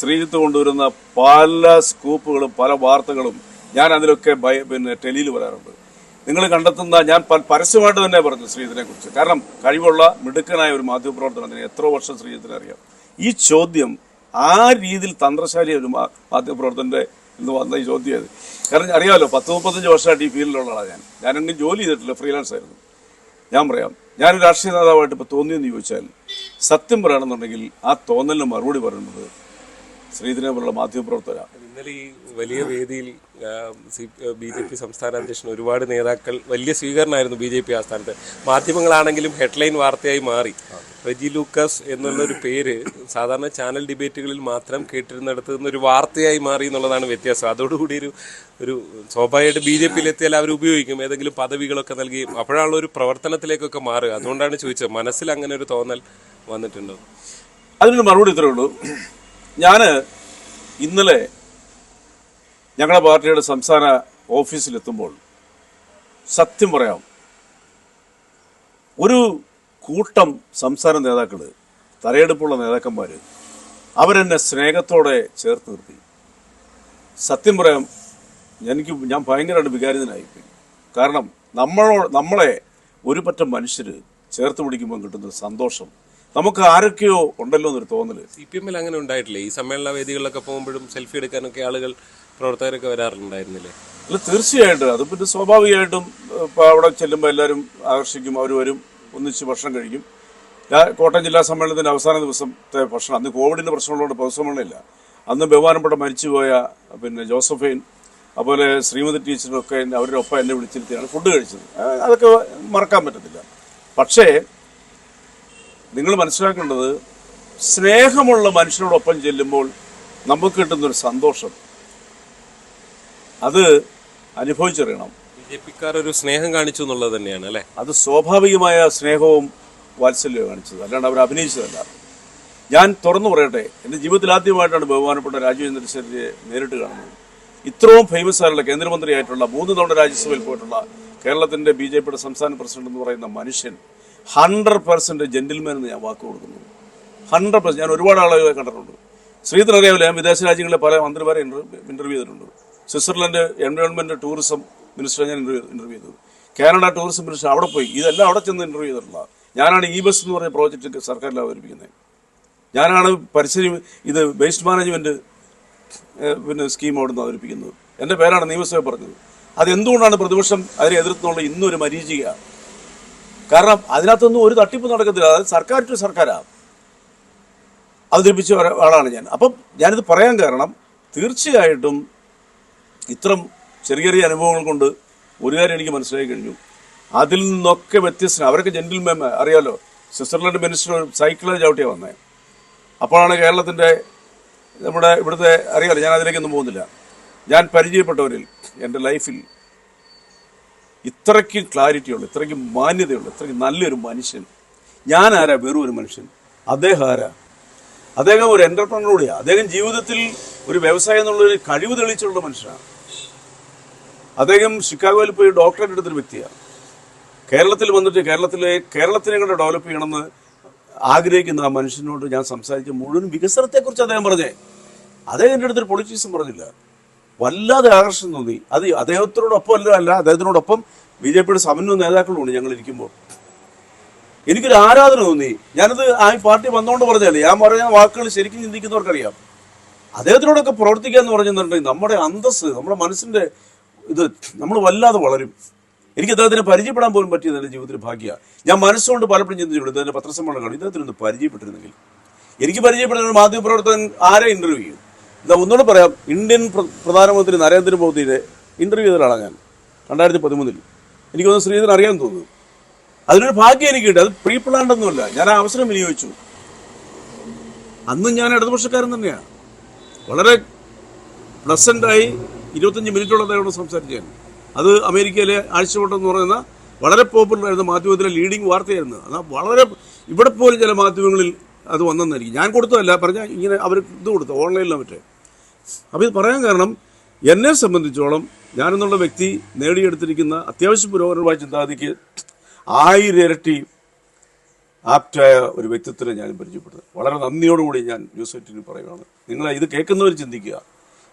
ശ്രീജിത്ത് കൊണ്ടുവരുന്ന പല സ്കൂപ്പുകളും പല വാർത്തകളും ഞാൻ അതിലൊക്കെ ടെലിയിൽ വരാറുണ്ട്. നിങ്ങൾ കണ്ടെത്തുന്ന, ഞാൻ പരസ്യമായിട്ട് തന്നെ പറഞ്ഞു ശ്രീജിത്തിനെ കുറിച്ച്. കാരണം കഴിവുള്ള മിടുക്കനായ ഒരു മാധ്യമപ്രവർത്തനത്തിന് എത്രയോ വർഷം ശ്രീജിത്തിനെ അറിയാം. ഈ ചോദ്യം ആ രീതിയിൽ തന്ത്രശാലി ഒരു മാധ്യമപ്രവർത്തകന്റെ എന്ന് വന്ന ഈ ചോദ്യം അത്. കാരണം അറിയാമല്ലോ, 10-35 വർഷമായിട്ട് ഈ ഫീൽഡിലുള്ള ആളാണ് ഞാനെങ്കിലും ജോലി ചെയ്തിട്ടില്ല, ഫ്രീലാൻസ് ആയിരുന്നു. ഞാൻ പറയാം, ഞാനൊരു രാഷ്ട്രീയ നേതാവായിട്ട് ഇപ്പോൾ തോന്നിയെന്ന് ചോദിച്ചാൽ സത്യം പറയണമെന്നുണ്ടെങ്കിൽ ആ തോന്നലിന് മറുപടി പറയുന്നത് ശ്രീജിത്തിനെ പോലുള്ള മാധ്യമപ്രവർത്തകരാണ്. ഇന്നലെ ഈ വലിയ വേദിയിൽ BJP സംസ്ഥാന അധ്യക്ഷൻ ഒരുപാട് നേതാക്കൾ വലിയ സ്വീകരണമായിരുന്നു BJP ആസ്ഥാനത്ത്. മാധ്യമങ്ങളാണെങ്കിലും ഹെഡ്ലൈൻ വാർത്തയായി മാറി. റെജി ലൂക്കസ് എന്നുള്ളൊരു പേര് സാധാരണ ചാനൽ ഡിബേറ്റുകളിൽ മാത്രം കേട്ടിരുന്നിടത്ത് നിന്നൊരു വാർത്തയായി മാറി എന്നുള്ളതാണ് വ്യത്യാസം. അതോടുകൂടി ഒരു സ്വാഭാവികമായിട്ട് BJPയിൽ എത്തിയാൽ അവർ ഉപയോഗിക്കും, ഏതെങ്കിലും പദവികളൊക്കെ നൽകുകയും അപ്പോഴാണല്ലോ ഒരു പ്രവർത്തനത്തിലേക്കൊക്കെ മാറുക. അതുകൊണ്ടാണ് ചോദിച്ചത്, മനസ്സിൽ അങ്ങനെ ഒരു തോന്നൽ വന്നിട്ടുണ്ടോ? അതിനൊരു മറുപടി ഇത്രേ ഉള്ളൂ. ഞാൻ ഇന്നലെ ഞങ്ങളുടെ പാർട്ടിയുടെ സംസ്ഥാന ഓഫീസിലെത്തുമ്പോൾ സത്യം പറയാം, ഒരു കൂട്ടം സംസ്ഥാന നേതാക്കൾ, തലയെടുപ്പുള്ള നേതാക്കന്മാർ, അവരെന്നെ സ്നേഹത്തോടെ ചേർത്ത് നിർത്തി. സത്യം പറയാം, ഞാൻ ഭയങ്കരമായിട്ട് വികാരിതനായിപ്പോയി. കാരണം നമ്മളെ ഒരു പറ്റം മനുഷ്യർ ചേർത്ത് പിടിക്കുമ്പോൾ കിട്ടുന്ന സന്തോഷം നമുക്ക് ആരൊക്കെയോ ഉണ്ടല്ലോ എന്നൊരു തോന്നല്. CPM-ൽ അങ്ങനെ ഉണ്ടായിട്ടില്ലേ? ഈ സമ്മേളന വേദികളിലൊക്കെ പോകുമ്പോഴും സെൽഫി എടുക്കാനൊക്കെ ആളുകൾ, പ്രവർത്തകരൊക്കെ വരാറുണ്ടായിരുന്നില്ലേ? അല്ല, തീർച്ചയായിട്ടും. അത് പിന്നെ സ്വാഭാവികമായിട്ടും ഇപ്പോൾ അവിടെ ചെല്ലുമ്പോൾ എല്ലാവരും ആകർഷിക്കും, അവർ വരും, ഒന്നിച്ച് ഭക്ഷണം കഴിക്കും. കോട്ടയം ജില്ലാ സമ്മേളനത്തിൻ്റെ അവസാന ദിവസത്തെ ഭക്ഷണം, അന്ന് കോവിഡിൻ്റെ പ്രശ്നമുള്ളതുകൊണ്ട് പൊതുസമ്മേളനമില്ല. അന്ന് ബഹുമാനപ്പെട്ട മരിച്ചുപോയ ജോസഫൈൻ, അതുപോലെ ശ്രീമതി ടീച്ചറൊക്കെ അവരുടെ ഒപ്പം എന്നെ വിളിച്ചിരുത്തിയാണ് ഫുഡ് കഴിച്ചത്. അതൊക്കെ മറക്കാൻ പറ്റത്തില്ല. പക്ഷേ നിങ്ങൾ മനസ്സിലാക്കേണ്ടത്, സ്നേഹമുള്ള മനുഷ്യരോടൊപ്പം ചെല്ലുമ്പോൾ നമുക്ക് കിട്ടുന്നൊരു സന്തോഷം അത് അനുഭവിച്ചറിയണം. BJP-ക്കാർ ഒരു സ്നേഹം കാണിച്ചു എന്നുള്ളത് തന്നെയാണ് അല്ലേ? അത് സ്വാഭാവികമായ സ്നേഹവും വാത്സല്യവും കാണിച്ചത്, അല്ലാണ്ട് അവർ അഭിനയിച്ചതല്ല. ഞാൻ തുറന്നു പറയട്ടെ, എൻ്റെ ജീവിതത്തിൽ ആദ്യമായിട്ടാണ് ബഹുമാനപ്പെട്ട രാജീവ് ചന്ദ്രശേഖരനെ നേരിട്ട് കാണുന്നത്. ഇത്രയും ഫേമസ് ആയിട്ടുള്ള കേന്ദ്രമന്ത്രിയായിട്ടുള്ള 3 തവണ രാജ്യസഭയിൽ പോയിട്ടുള്ള കേരളത്തിൻ്റെ BJP-യുടെ സംസ്ഥാന പ്രസിഡന്റ് എന്ന് പറയുന്ന മനുഷ്യൻ 100% ജെന്റിൽമാൻ എന്ന് ഞാൻ വാക്ക് കൊടുക്കുന്നു. 100%. ഞാൻ ഒരുപാട് ആളുകളെ കണ്ടിട്ടുണ്ട്. ശ്രീധരൻ അറിയാവില്ല, ഞാൻ വിദേശ രാജ്യങ്ങളിലെ പല മന്ത്രിമാരെ ഇന്റർവ്യൂ ചെയ്തിട്ടുണ്ട്. സ്വിറ്റ്സർലൻഡ് എൻവയോൺമെന്റ് ടൂറിസം മിനിസ്റ്ററെ ഞാൻ ഇന്റർവ്യൂ ചെയ്തു. കാനഡ ടൂറിസം മിനിസ്റ്റർ അവിടെ പോയി. ഇതെല്ലാം അവിടെ ചെന്ന് ഇന്റർവ്യൂ ചെയ്തിട്ടുള്ള ഞാനാണ്. ബസ് എന്ന് പറഞ്ഞ പ്രോജക്റ്റ് സർക്കാരിൽ അവതരിപ്പിക്കുന്നത് ഞാനാണ്. പരിസ്ഥിതി ഇത് വേസ്റ്റ് മാനേജ്മെന്റ് സ്കീം അവിടെ നിന്ന് അവതരിപ്പിക്കുന്നത് എൻ്റെ പേരാണ് നിയമസഭ പറഞ്ഞത്. അതെന്തുകൊണ്ടാണ് പ്രതിപക്ഷം അതിനെ എതിർത്തുള്ള ഇന്നൊരു മരീചികയാണ്. കാരണം അതിനകത്തൊന്നും ഒരു തട്ടിപ്പ് നടക്കത്തില്ല. അതായത് സർക്കാർ ടു സർക്കാരാണ് അവതരിപ്പിച്ച ആളാണ് ഞാൻ. അപ്പം ഞാനിത് പറയാൻ കാരണം, തീർച്ചയായിട്ടും ഇത്തരം ചെറിയ ചെറിയ അനുഭവങ്ങൾ കൊണ്ട് ഒരു കാര്യം എനിക്ക് മനസ്സിലാക്കി കഴിഞ്ഞു. അതിൽ നിന്നൊക്കെ വ്യത്യസ്തം അവരൊക്കെ ജെന്റിൽമാൻ. അറിയാലോ, സ്വിറ്റ്സർലൻഡ് മിനിസ്റ്റർ സൈക്കിളിൽ ചവിട്ടിയാണ് വന്നത്. അപ്പോഴാണ് കേരളത്തിൻ്റെ നമ്മുടെ ഇവിടുത്തെ, അറിയാലോ, ഞാൻ അതിലേക്കൊന്നും പോകുന്നില്ല. ഞാൻ പരിചയപ്പെട്ടവരിൽ എൻ്റെ ലൈഫിൽ ഇത്രയ്ക്കും ക്ലാരിറ്റിയുള്ള, ഇത്രയ്ക്കും മാന്യതയുള്ള, ഇത്രയ്ക്കും നല്ലൊരു മനുഷ്യൻ ഞാൻ ആരാ? വെറും ഒരു മനുഷ്യൻ. അദ്ദേഹം ആരാ? അദ്ദേഹം ഒരു എന്റർപ്രണർ കൂടിയാണ്. അദ്ദേഹം ജീവിതത്തിൽ ഒരു വ്യവസായം എന്നുള്ളൊരു കഴിവ് തെളിയിച്ചുള്ള മനുഷ്യനാണ്. അദ്ദേഹം ഷിക്കാഗോയിൽ പോയി ഡോക്ടറേറ്റ് എടുത്തൊരു വ്യക്തിയാണ്. കേരളത്തിൽ വന്നിട്ട് കേരളത്തിനെ കൊണ്ട് ഡെവലപ്പ് ചെയ്യണമെന്ന് ആഗ്രഹിക്കുന്ന ആ മനുഷ്യനോട് ഞാൻ സംസാരിച്ച മുഴുവൻ വികസനത്തെക്കുറിച്ച് അദ്ദേഹം പറഞ്ഞേ. അദ്ദേഹം എൻ്റെ അടുത്തൊരു പൊളിറ്റിക്സും പറഞ്ഞില്ല. വല്ലാതെ ആകർഷണം തോന്നി. അത് അദ്ദേഹത്തിനോടൊപ്പം അല്ല, അദ്ദേഹത്തിനോടൊപ്പം BJPയുടെ സമന്വയ നേതാക്കളുണ്ട് ഞങ്ങൾ ഇരിക്കുമ്പോൾ. എനിക്കൊരു ആരാധന തോന്നി. ഞാനത് ആ പാർട്ടി വന്നുകൊണ്ട് പറഞ്ഞതല്ലേ, ഞാൻ പറഞ്ഞ വാക്കുകൾ ശരിക്കും ചിന്തിക്കുന്നവർക്കറിയാം. അദ്ദേഹത്തിനോടൊക്കെ പ്രവർത്തിക്കുക എന്ന് പറഞ്ഞിട്ടുണ്ടെങ്കിൽ നമ്മുടെ അന്തസ്സ്, നമ്മുടെ മനസ്സിന്റെ ഇത് നമ്മൾ വല്ലാതെ വളരും. എനിക്ക് അദ്ദേഹത്തിനെ പരിചയപ്പെടാൻ പോലും പറ്റിയത് എൻ്റെ ജീവിതത്തിൽ ഭാഗ്യമാണ്. ഞാൻ മനസ്സുകൊണ്ട് പലപ്പോഴും ചിന്തിച്ചിട്ടുണ്ട്, ഇദ്ദേഹത്തിൻ്റെ പത്രസമ്മേളനം കാണും, ഇദ്ദേഹത്തിനൊന്ന് പരിചയപ്പെട്ടിരുന്നെങ്കിൽ. എനിക്ക് പരിചയപ്പെടുന്ന ഒരു മാധ്യമപ്രവർത്തകൻ ആരെ ഇന്റർവ്യൂ ചെയ്യും? ഇതാ ഒന്നുകൂടെ പറയാം, ഇന്ത്യൻ പ്രധാനമന്ത്രി നരേന്ദ്രമോദിയെ ഇന്റർവ്യൂ ചെയ്ത ഒരാളാണ് ഞാൻ 2013. എനിക്കൊന്ന് ശ്രീധരൻ അറിയാൻ തോന്നുന്നു. അതിനൊരു ഭാഗ്യം എനിക്ക് കിട്ടി. അത് പ്രീ പ്ലാൻഡ് ഒന്നുമല്ല, ഞാൻ ആ അവസരം വിനിയോഗിച്ചു. അന്നും ഞാൻ ഇടതുപക്ഷക്കാരൻ തന്നെയാണ്. വളരെ പ്ലസൻ്റായി 25 മിനിറ്റോളം അദ്ദേഹത്തോട് സംസാരിച്ചു ഞാൻ. അത് അമേരിക്കയിലെ ആഴ്ചവട്ടം എന്ന് പറയുന്ന വളരെ പോപ്പുലർ ആയിരുന്ന മാധ്യമത്തിലെ ലീഡിംഗ് വാർത്തയായിരുന്നു. അത് വളരെ ഇവിടെ പോലും ചില മാധ്യമങ്ങളിൽ അത് വന്നെന്നായിരിക്കും. ഞാൻ കൊടുത്തതല്ല, പറഞ്ഞാൽ ഇങ്ങനെ അവർ ഇത് കൊടുത്തു ഓൺലൈനിലോ മറ്റേ. അപ്പോൾ ഇത് പറയാൻ കാരണം, എന്നെ സംബന്ധിച്ചോളം ഞാനെന്നുള്ള വ്യക്തി നേടിയെടുത്തിരിക്കുന്ന അത്യാവശ്യം പുരോഗമനമായ ചിന്താഗതിക്ക് 1000 ഇരട്ടി ആപ്റ്റായ ഒരു വ്യക്തിത്വത്തെ ഞാൻ പരിചയപ്പെടുന്നത്. വളരെ നന്ദിയോടുകൂടി ഞാൻ ന്യൂസ് 18 പറയുകയാണ്. നിങ്ങൾ ഇത് കേൾക്കുന്നവർ ചിന്തിക്കുക,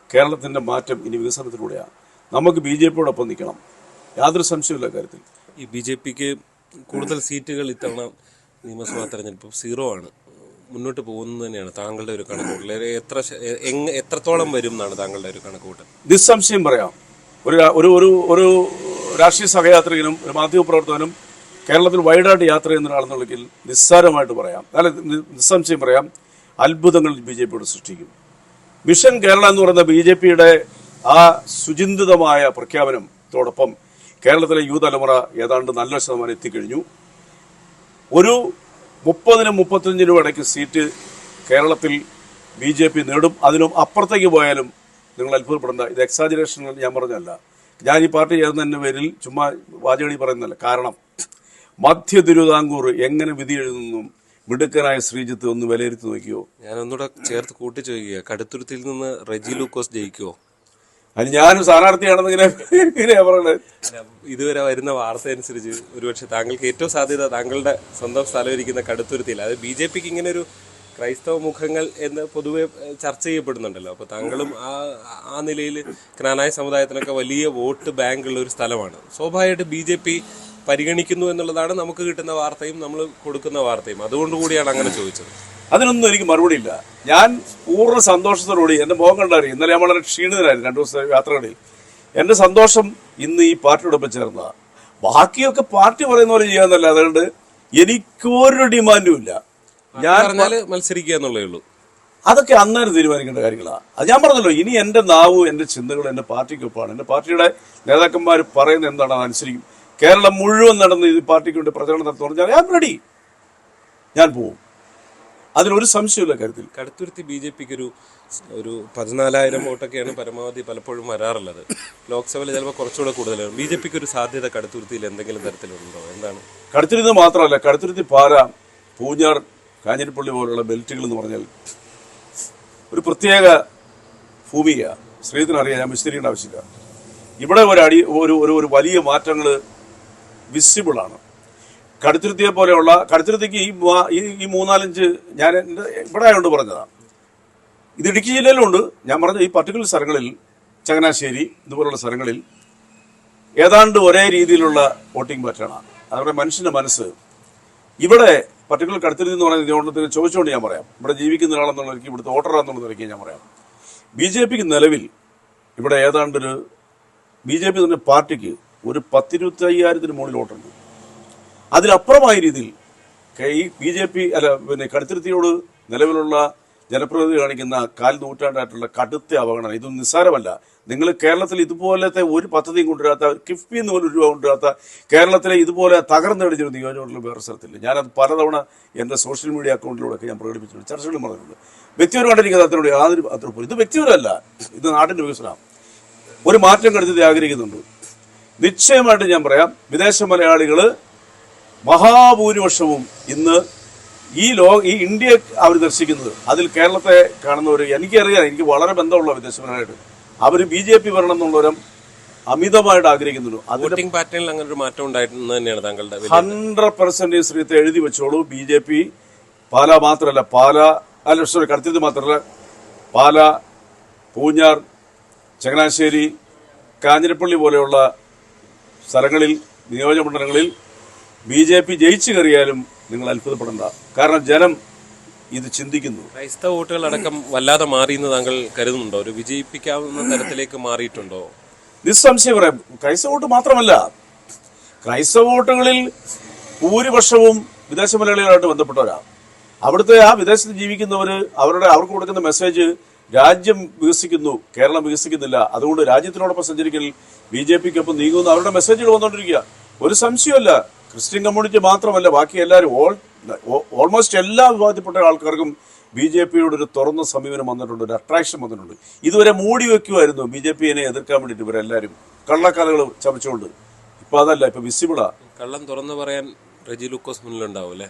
കേരളത്തിൻ്റെ മാറ്റം ഇനി വികസനത്തിലൂടെയാണ്. നമുക്ക് BJPയോടൊപ്പം നിൽക്കണം, യാതൊരു സംശയമില്ല കാര്യത്തിൽ. ഈ BJPക്ക് കൂടുതൽ സീറ്റുകൾ ഇത്തവണ നിയമസഭാ തെരഞ്ഞെടുപ്പ് 0 ആണ്. മുന്നോട്ട് പോകുന്നത് തന്നെയാണ് താങ്കളുടെ ഒരു കണക്കുകൂട്ടൽ. എത്രത്തോളം വരും എന്നാണ് താങ്കളുടെ ഒരു കണക്കുകൂട്ടൽ? നിസ്സംശയം പറയാം, ഒരു രാഷ്ട്രീയ സഹയാത്രികനും ഒരു മാധ്യമപ്രവർത്തകനും കേരളത്തിൽ വൈഡായിട്ട് യാത്ര ചെയ്യുന്ന ഒരാളെന്നുള്ളതിൽ നിസ്സാരമായിട്ട് പറയാം, അല്ല നിസ്സംശയം പറയാം, അത്ഭുതങ്ങൾ BJPയോട് സൃഷ്ടിക്കും. മിഷൻ കേരള എന്ന് പറയുന്ന BJPയുടെ ആ സുചിന്തിതമായ പ്രഖ്യാപനത്തോടൊപ്പം കേരളത്തിലെ യുവതലമുറ ഏതാണ്ട് നല്ല ശതമാനം എത്തിക്കഴിഞ്ഞു. ഒരു 30-35 ഇടയ്ക്ക് സീറ്റ് കേരളത്തിൽ BJP നേടും. അതിനും അപ്പുറത്തേക്ക് പോയാലും നിങ്ങൾ അത്ഭുതപ്പെടേണ്ട. ഇത് എക്സാജറേഷൻ ഞാൻ പറഞ്ഞല്ല, ഞാൻ ഈ പാർട്ടി ചേർന്നതിൻ്റെ പേരിൽ ചുമ്മാ വാചകടി പറയുന്നതല്ല. കാരണം മധ്യ തിരുവിതാംകൂർ എങ്ങനെ വിധി എഴുതുന്നു മിടുക്കനായ ശ്രീജിത്ത് ഒന്ന് വിലയിരുത്തി നോക്കിയോ? ഞാൻ ഒന്നുകൂടെ ചേർത്ത് കൂട്ടി ചോദിക്കുക, കടുത്തുരുത്തിയിൽ നിന്ന് റെജി ലൂക്കോസ് ജയിക്കുമോ? അത് ഞാനും സ്ഥാനാർത്ഥിയാണെന്ന് ഇങ്ങനെയാ പറയുന്നത്. ഇതുവരെ വരുന്ന വാർത്ത അനുസരിച്ച് ഒരുപക്ഷെ താങ്കൾക്ക് ഏറ്റവും സാധ്യത താങ്കളുടെ സ്വന്തം സ്ഥലം ഇരിക്കുന്ന കടുത്തുരുത്തിയിൽ. അത് BJPക്ക് ഇങ്ങനെ ഒരു ക്രൈസ്തവ മുഖങ്ങൾ എന്ന് പൊതുവെ ചർച്ച ചെയ്യപ്പെടുന്നുണ്ടല്ലോ. അപ്പോൾ താങ്കളും ആ നിലയിൽ ക്നാനായ സമുദായത്തിനൊക്കെ വലിയ വോട്ട് ബാങ്കുള്ള ഒരു സ്ഥലമാണ്. സ്വാഭാവികമായിട്ട് BJP പരിഗണിക്കുന്നു എന്നുള്ളതാണ് നമുക്ക് കിട്ടുന്ന വാർത്തയും നമ്മൾ കൊടുക്കുന്ന വാർത്തയും. അതുകൊണ്ടുകൂടിയാണ് അങ്ങനെ ചോദിച്ചത്. അതിനൊന്നും എനിക്ക് മറുപടി ഇല്ല. ഞാൻ പൂർണ്ണ സന്തോഷത്തോടുകൂടി, എൻ്റെ മുഖം കണ്ടറിയും, ഇന്നലെ ഞാൻ വളരെ ക്ഷീണിതനായിരുന്നു 2 ദിവസത്തെ യാത്രകളിൽ. എൻ്റെ സന്തോഷം ഇന്ന് ഈ പാർട്ടിയോടൊപ്പം ചേർന്നതാണ്. ബാക്കിയൊക്കെ പാർട്ടി പറയുന്ന പോലെ ചെയ്യാന്നല്ല, അതുകൊണ്ട് എനിക്കൊരു ഡിമാൻഡും ഇല്ല. ഞാൻ പറഞ്ഞാൽ മത്സരിക്കുക എന്നുള്ളേ ഉള്ളൂ. അതൊക്കെ അന്നേരം തീരുമാനിക്കേണ്ട കാര്യങ്ങളാണ്. അത് ഞാൻ പറഞ്ഞല്ലോ, ഇനി എൻ്റെ നാവും എൻ്റെ ചിന്തകളും എൻ്റെ പാർട്ടിക്കൊപ്പമാണ്. എൻ്റെ പാർട്ടിയുടെ നേതാക്കന്മാർ പറയുന്നത് എന്താണ് അതനുസരിക്കും. കേരളം മുഴുവൻ നടന്ന് ഈ പാർട്ടിക്ക് വേണ്ടി പ്രചരണം നടത്തുന്നു പറഞ്ഞാൽ ഞാൻ റെഡി, ഞാൻ പോവും. അതിലൊരു സംശയമില്ല കാര്യത്തിൽ. കടുത്തുരുത്തി BJPക്ക് ഒരു 14,000 വോട്ടൊക്കെയാണ് പരമാവധി പലപ്പോഴും വരാറുള്ളത്. ലോക്സഭയിൽ ചിലപ്പോൾ കുറച്ചുകൂടെ കൂടുതലാണ്. BJPക്ക് ഒരു സാധ്യത കടുത്തുരുത്തിയിൽ എന്തെങ്കിലും തരത്തിലുണ്ടോ? എന്താണ്? കടുത്തുരുത്തി മാത്രമല്ല, കടുത്തുരുത്തി, പാല, പൂഞ്ഞാർ, കാഞ്ഞിരപ്പള്ളി പോലുള്ള ബെൽറ്റുകൾ എന്ന് പറഞ്ഞാൽ ഒരു പ്രത്യേക ഭൂമിയാണ്. ശ്രീധരനറിയാം, ഞാൻ വിശദീകരിക്കേണ്ട ആവശ്യമില്ല. ഇവിടെ ഒരു വലിയ മാറ്റങ്ങൾ വിസിബിളാണ്. കടുത്തുരുത്തിയെ പോലെയുള്ള, കടുത്തുരുത്തിക്ക് ഈ 3-4 ഞാൻ ഇവിടെ ആയതുകൊണ്ട് പറഞ്ഞതാണ്. ഇത് ഇടുക്കി ജില്ലയിലുണ്ട്. ഞാൻ പറഞ്ഞ ഈ പർട്ടിക്കുലർ സ്ഥലങ്ങളിൽ, ചങ്ങനാശ്ശേരി ഇതുപോലുള്ള സ്ഥലങ്ങളിൽ ഏതാണ്ട് ഒരേ രീതിയിലുള്ള വോട്ടിംഗ് പാറ്റേണാണ്. അതുപോലെ മനുഷ്യന്റെ മനസ്സ് ഇവിടെ പർട്ടിക്കുലർ കടുത്തുരുത്തി എന്ന് പറയുന്നത് ഇതുകൊണ്ടത്തിന് ചോദിച്ചുകൊണ്ട് ഞാൻ പറയാം, ഇവിടെ ജീവിക്കുന്ന ഒരാളെന്നുള്ളവർക്ക്, ഇവിടുത്തെ വോട്ടറാന്നുള്ള നിലയ്ക്ക് ഞാൻ പറയാം, BJPക്ക് നിലവിൽ ഇവിടെ ഏതാണ്ട് BJP തന്നെ പാർട്ടിക്ക് ഒരു 10-25,000 മുകളിൽ വോട്ടുണ്ട്. അതിലപ്പുറമായ രീതിയിൽ ഈ BJP കടുത്തുരുത്തിയോട് നിലവിലുള്ള ജനപ്രതിനിധി കാണിക്കുന്ന 4 നൂറ്റാണ്ടായിട്ടുള്ള കടുത്ത അവഗണന ഇതൊന്നും നിസ്സാരമല്ല. നിങ്ങൾ കേരളത്തിൽ ഇതുപോലത്തെ ഒരു പദ്ധതിയും കൊണ്ടുവരാത്ത, കിഫ്ബി എന്ന് പോലും രൂപ കൊണ്ടുവരാത്ത, കേരളത്തിലെ ഇതുപോലെ തകർന്നടിച്ചൊരു നിയോജകമണ്ഡലം വേറെ സ്ഥലത്തില്ല. ഞാനത് പലതവണ എൻ്റെ സോഷ്യൽ മീഡിയ അക്കൗണ്ടിലൂടെയൊക്കെ ഞാൻ പ്രകടിപ്പിച്ചിട്ടുണ്ട്, ചർച്ചകളും പറഞ്ഞിട്ടുണ്ട്. വ്യക്തിപരമായിട്ട് എനിക്ക് അതിനോട് യാതൊരു അത്രയും, ഇത് വ്യക്തിപരമല്ല, ഇത് നാടിൻ്റെ വികസനമാണ്. ഒരു മാറ്റം കടുത്തി ആഗ്രഹിക്കുന്നുണ്ട്. നിശ്ചയമായിട്ട് ഞാൻ പറയാം, വിദേശ മലയാളികൾ മഹാഭൂരിപക്ഷവും ഇന്ന് ഈ ഇന്ത്യ അവർ ദർശിക്കുന്നത്, അതിൽ കേരളത്തെ കാണുന്നവർ, എനിക്കറിയാം, എനിക്ക് വളരെ ബന്ധമുള്ള വിദേശപരമായിട്ട്, അവർ BJP വരണം എന്നുള്ളവരും അമിതമായിട്ട് ആഗ്രഹിക്കുന്നുണ്ട്. വോട്ടിംഗ് പാറ്റേണിൽ അങ്ങനെ ഒരു മാറ്റം ഉണ്ടായിരുന്നു തന്നെയാണ് താങ്കളുടെ 100% ശ്രീത്തെ എഴുതി വെച്ചോളൂ. BJP പാല മാത്രമല്ല, കടുത്തുരുത്തി മാത്രമല്ല, പാല, പൂഞ്ഞാർ, ചങ്ങനാശ്ശേരി, കാഞ്ഞിരപ്പള്ളി പോലെയുള്ള സ്ഥലങ്ങളിൽ, നിയോജകമണ്ഡലങ്ങളിൽ BJP ജയിച്ചു കയറിയാലും നിങ്ങൾ അത്ഭുതപ്പെടേണ്ട. കാരണം ജനം ഇത് ചിന്തിക്കുന്നു. ക്രൈസ്തവ വോട്ടുകളടക്കം വല്ലാതെ മാറിയെന്ന് താങ്കൾ കരുതുന്നുണ്ടോ? ഒരു വിജയിപ്പിക്കാവുന്ന തരത്തിലേക്ക് മാറിയിട്ടുണ്ടോ? നിസ്സംശയം പറയാം. ക്രൈസ്തവ വോട്ട് മാത്രമല്ല, ക്രൈസ്തവ വോട്ടുകളിൽ ഭൂരിപക്ഷവും വിദേശ മലയാളികളായിട്ട് ബന്ധപ്പെട്ടവരാണ്. അവിടുത്തെ ആ വിദേശത്ത് ജീവിക്കുന്നവര് അവർക്ക് കൊടുക്കുന്ന മെസ്സേജ് രാജ്യം വികസിക്കുന്നു, കേരളം വികസിക്കുന്നില്ല, അതുകൊണ്ട് രാജ്യത്തിനോടൊപ്പം സഞ്ചരിക്കൽ BJPക്കൊപ്പം നീങ്ങുന്ന അവരുടെ മെസ്സേജുകൾ വന്നുകൊണ്ടിരിക്കുക. ഒരു സംശയമല്ല, ക്രിസ്ത്യൻ കമ്മ്യൂണിറ്റി മാത്രമല്ല, ബാക്കി എല്ലാവരും ഓൾമോസ്റ്റ് എല്ലാ വിഭാഗത്തിൽപ്പെട്ട ആൾക്കാർക്കും BJPയോട് ഒരു തുറന്ന സമീപനം വന്നിട്ടുണ്ട്, ഒരു അട്രാക്ഷൻ വന്നിട്ടുണ്ട്. ഇതുവരെ മൂടി വെക്കുമായിരുന്നു BJPയെ എതിർക്കാൻ വേണ്ടിയിട്ട് ഇവരെല്ലാവരും കള്ളക്കഥകൾ ചമച്ചുകൊണ്ട്. ഇപ്പൊ അതല്ല, ഇപ്പൊ വിസിബിളാ. കള്ളം തുറന്നു പറയാൻ റെജി ലൂക്കോസ് മുന്നിലുണ്ടാവും അല്ലേ?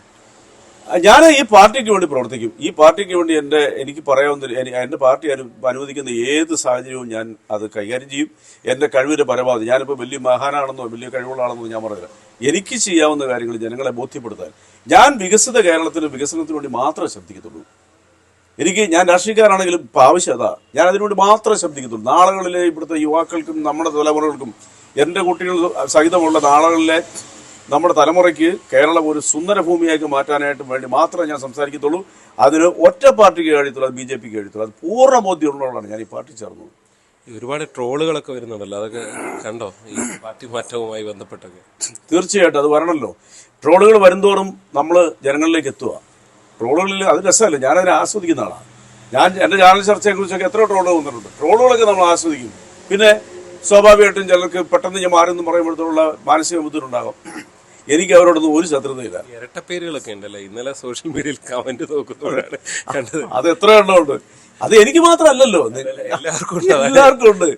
ഞാൻ ഈ പാർട്ടിക്ക് വേണ്ടി പ്രവർത്തിക്കും. ഈ പാർട്ടിക്ക് വേണ്ടി എനിക്ക് പറയാവുന്ന എന്റെ പാർട്ടി അനുവദിക്കുന്ന ഏത് സാഹചര്യവും ഞാൻ അത് കൈകാര്യം ചെയ്യും. എന്റെ കഴിവിന്റെ പരമാവധി. ഞാനിപ്പോൾ വലിയ മഹാനാണെന്നോ വലിയ കഴിവുകളാണെന്നോ ഞാൻ പറഞ്ഞില്ല. എനിക്ക് ചെയ്യാവുന്ന കാര്യങ്ങൾ ജനങ്ങളെ ബോധ്യപ്പെടുത്താൻ ഞാൻ വികസിത വികസനത്തിന് വേണ്ടി മാത്രമേ ശബ്ദിക്കത്തുള്ളൂ. ഞാൻ രാഷ്ട്രീയക്കാരാണെങ്കിലും ഇപ്പം ആവശ്യം അതാ. ഞാൻ അതിനുവേണ്ടി മാത്രമേ ശബ്ദിക്കത്തുള്ളൂ. നാളുകളിലെ ഇവിടുത്തെ യുവാക്കൾക്കും നമ്മുടെ തലമുറകൾക്കും, എന്റെ കുട്ടികൾ സഹിതമുള്ള നാളുകളിലെ നമ്മുടെ തലമുറയ്ക്ക് കേരളം ഒരു സുന്ദര ഭൂമിയാക്കി മാറ്റാനായിട്ട് വേണ്ടി മാത്രമേ ഞാൻ സംസാരിക്കത്തുള്ളൂ. അതിന് ഒറ്റ പാർട്ടിക്ക് കഴിയത്തുള്ളൂ, അത് BJPക്ക് കഴിയത്തുള്ളൂ. അത് പൂർണ്ണ ബോധ്യമുള്ളതാണ് ഞാൻ ഈ പാർട്ടി ചേർന്നത്. ഒരുപാട് ട്രോളുകളൊക്കെ വരുന്നുണ്ടല്ലോ, അതൊക്കെ കണ്ടോ ഈ പാർട്ടി മാറ്റവുമായി ബന്ധപ്പെട്ടൊക്കെ? തീർച്ചയായിട്ടും അത് വരണമല്ലോ. ട്രോളുകൾ വരുന്തോറും നമ്മൾ ജനങ്ങളിലേക്ക് എത്തുക. ട്രോളുകളിൽ അത് രസമല്ല, ഞാനതിനെ ആസ്വദിക്കുന്ന ആളാണ്. എന്റെ ചാനൽ ചർച്ചയെക്കുറിച്ചൊക്കെ എത്ര ട്രോളുകൾ വന്നിട്ടുണ്ട്. ട്രോളുകളൊക്കെ നമ്മൾ ആസ്വദിക്കും. പിന്നെ സ്വാഭാവികമായിട്ടും ചിലർക്ക് പെട്ടെന്ന് ഞാൻ മാറിയെന്ന് പറയുമ്പോഴത്തോളം മാനസിക ബുദ്ധിമുട്ടുണ്ടാകും. എനിക്ക് അവരോടൊന്നും ഒരു ശത്രുതയില്ല. ഇരട്ടപ്പേരുകളൊക്കെ ഉണ്ടല്ലേ? ഇന്നലെ സോഷ്യൽ മീഡിയയിൽ കമന്റ് നോക്കുന്നതാണ് കണ്ടത്. അത് എത്ര എണ്ണമുണ്ട്. അത് എനിക്ക് മാത്രമല്ലല്ലോ, എല്ലാവർക്കും ഉണ്ട്.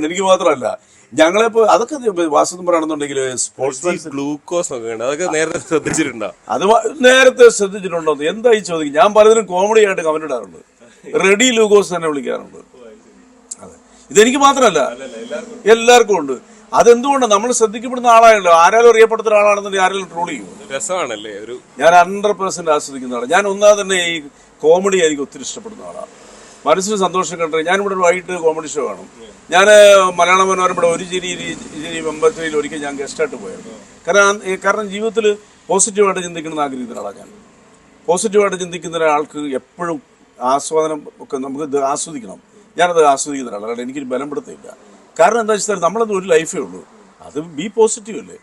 എനിക്ക് മാത്രമല്ല. ഞങ്ങളിപ്പോ അതൊക്കെ വാസ്തവം പറയുകയാണെന്നുണ്ടെങ്കിൽ സ്പോർട്സ് ഗ്ലൂക്കോസ് ഒക്കെ ഉണ്ട്, അതൊക്കെ നേരത്തെ ശ്രദ്ധിച്ചിട്ടുണ്ടോ? അത് നേരത്തെ ശ്രദ്ധിച്ചിട്ടുണ്ടോ? എന്തായി ചോദിക്കും. ഞാൻ പലതിനും കോമഡി ആയിട്ട് കമന്റ് ഇടാറുണ്ട്. റെഡി ലൂക്കോസ് തന്നെ വിളിക്കാറുണ്ട്. അതെ, ഇതെനിക്ക് മാത്രമല്ല, എല്ലാവർക്കും ഉണ്ട്. അതെന്തുകൊണ്ട് നമ്മൾ ശ്രദ്ധിക്കപ്പെടുന്ന ആളാണല്ലോ. ആരാലും അറിയപ്പെടുന്ന ആളാണെന്നുണ്ടെങ്കിൽ ആരെങ്കിലും ട്രോൾ ചെയ്യും. രസമാണല്ലേ? ഞാൻ 100% ആസ്വദിക്കുന്ന ആളാണ്. ഞാൻ ഒന്നാമത് തന്നെ ഈ കോമഡി എനിക്ക് ഒത്തിരി ഇഷ്ടപ്പെടുന്ന ആളാണ്. മനസ്സിന് സന്തോഷം കണ്ടത്. ഞാനിവിടെ വൈകിട്ട് കോമഡി ഷോ കാണും. ഞാൻ മലയാള മനോരമയുടെ ഒരു ചിരി മെമ്പർഷിപ്പിൽ ഒരിക്കൽ ഞാൻ ഗസ്റ്റായിട്ട് പോയായിരുന്നു. കാരണം ജീവിതത്തിൽ പോസിറ്റീവായിട്ട് ചിന്തിക്കണമെന്ന് ആഗ്രഹിക്കുന്ന ആളാണ് ഞാൻ. പോസിറ്റീവായിട്ട് ചിന്തിക്കുന്ന ഒരാൾക്ക് എപ്പോഴും ആസ്വാദനം ഒക്കെ നമുക്ക് ഇത് ആസ്വദിക്കണം. ഞാനത് ആസ്വദിക്കുന്ന ഒരാളാണ്. കാരണം എനിക്കൊരു ബലപ്പെടുത്തില്ല. കാരണം എന്താ വെച്ചാൽ നമ്മളത് ഒരു ലൈഫേ ഉള്ളൂ. അത് ബി പോസിറ്റീവ് അല്ലേ.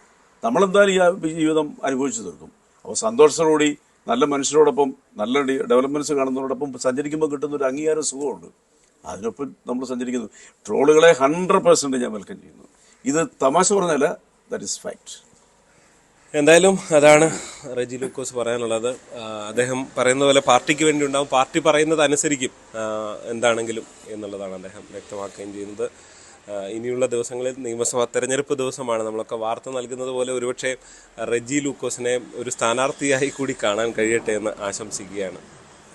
നമ്മളെന്തായാലും ഈ ജീവിതം അനുഭവിച്ചു തീർക്കും. അപ്പോൾ സന്തോഷത്തോടുകൂടി നല്ല മനുഷ്യരോടൊപ്പം നല്ല ഡെവലപ്മെന്റ്സ് കാണുന്നതോടൊപ്പം സഞ്ചരിക്കുമ്പോൾ കിട്ടുന്ന ഒരു അംഗീകാര സുഖമുണ്ട്. അതിനൊപ്പം നമ്മൾ സഞ്ചരിക്കുന്നു. ട്രോളുകളെ 100% ഞാൻ വെൽക്കം ചെയ്യുന്നു. ഇത് തമാശ പറഞ്ഞല്ല, ദാറ്റ് ഇസ് ഫാക്ട്. എന്തായാലും അതാണ് റെജി ലൂക്കോസ് പറയാനുള്ളത്. അദ്ദേഹം പറയുന്ന പോലെ പാർട്ടിക്ക് വേണ്ടി ഉണ്ടാവും, പാർട്ടി പറയുന്നത് അനുസരിക്കും എന്താണെങ്കിലും എന്നുള്ളതാണ് അദ്ദേഹം വ്യക്തമാക്കുകയും ചെയ്യുന്നത്. ഇനിയുള്ള ദിവസങ്ങളിൽ നിയമസഭാ തെരഞ്ഞെടുപ്പ് ദിവസമാണ്. നമ്മളൊക്കെ വാർത്ത നൽകുന്നത് പോലെ ഒരുപക്ഷെ റെജി ലൂക്കോസിനെ ഒരു സ്ഥാനാർത്ഥിയായി കൂടി കാണാൻ കഴിയട്ടെ എന്ന് ആശംസിക്കുകയാണ്.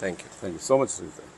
Thank you so much.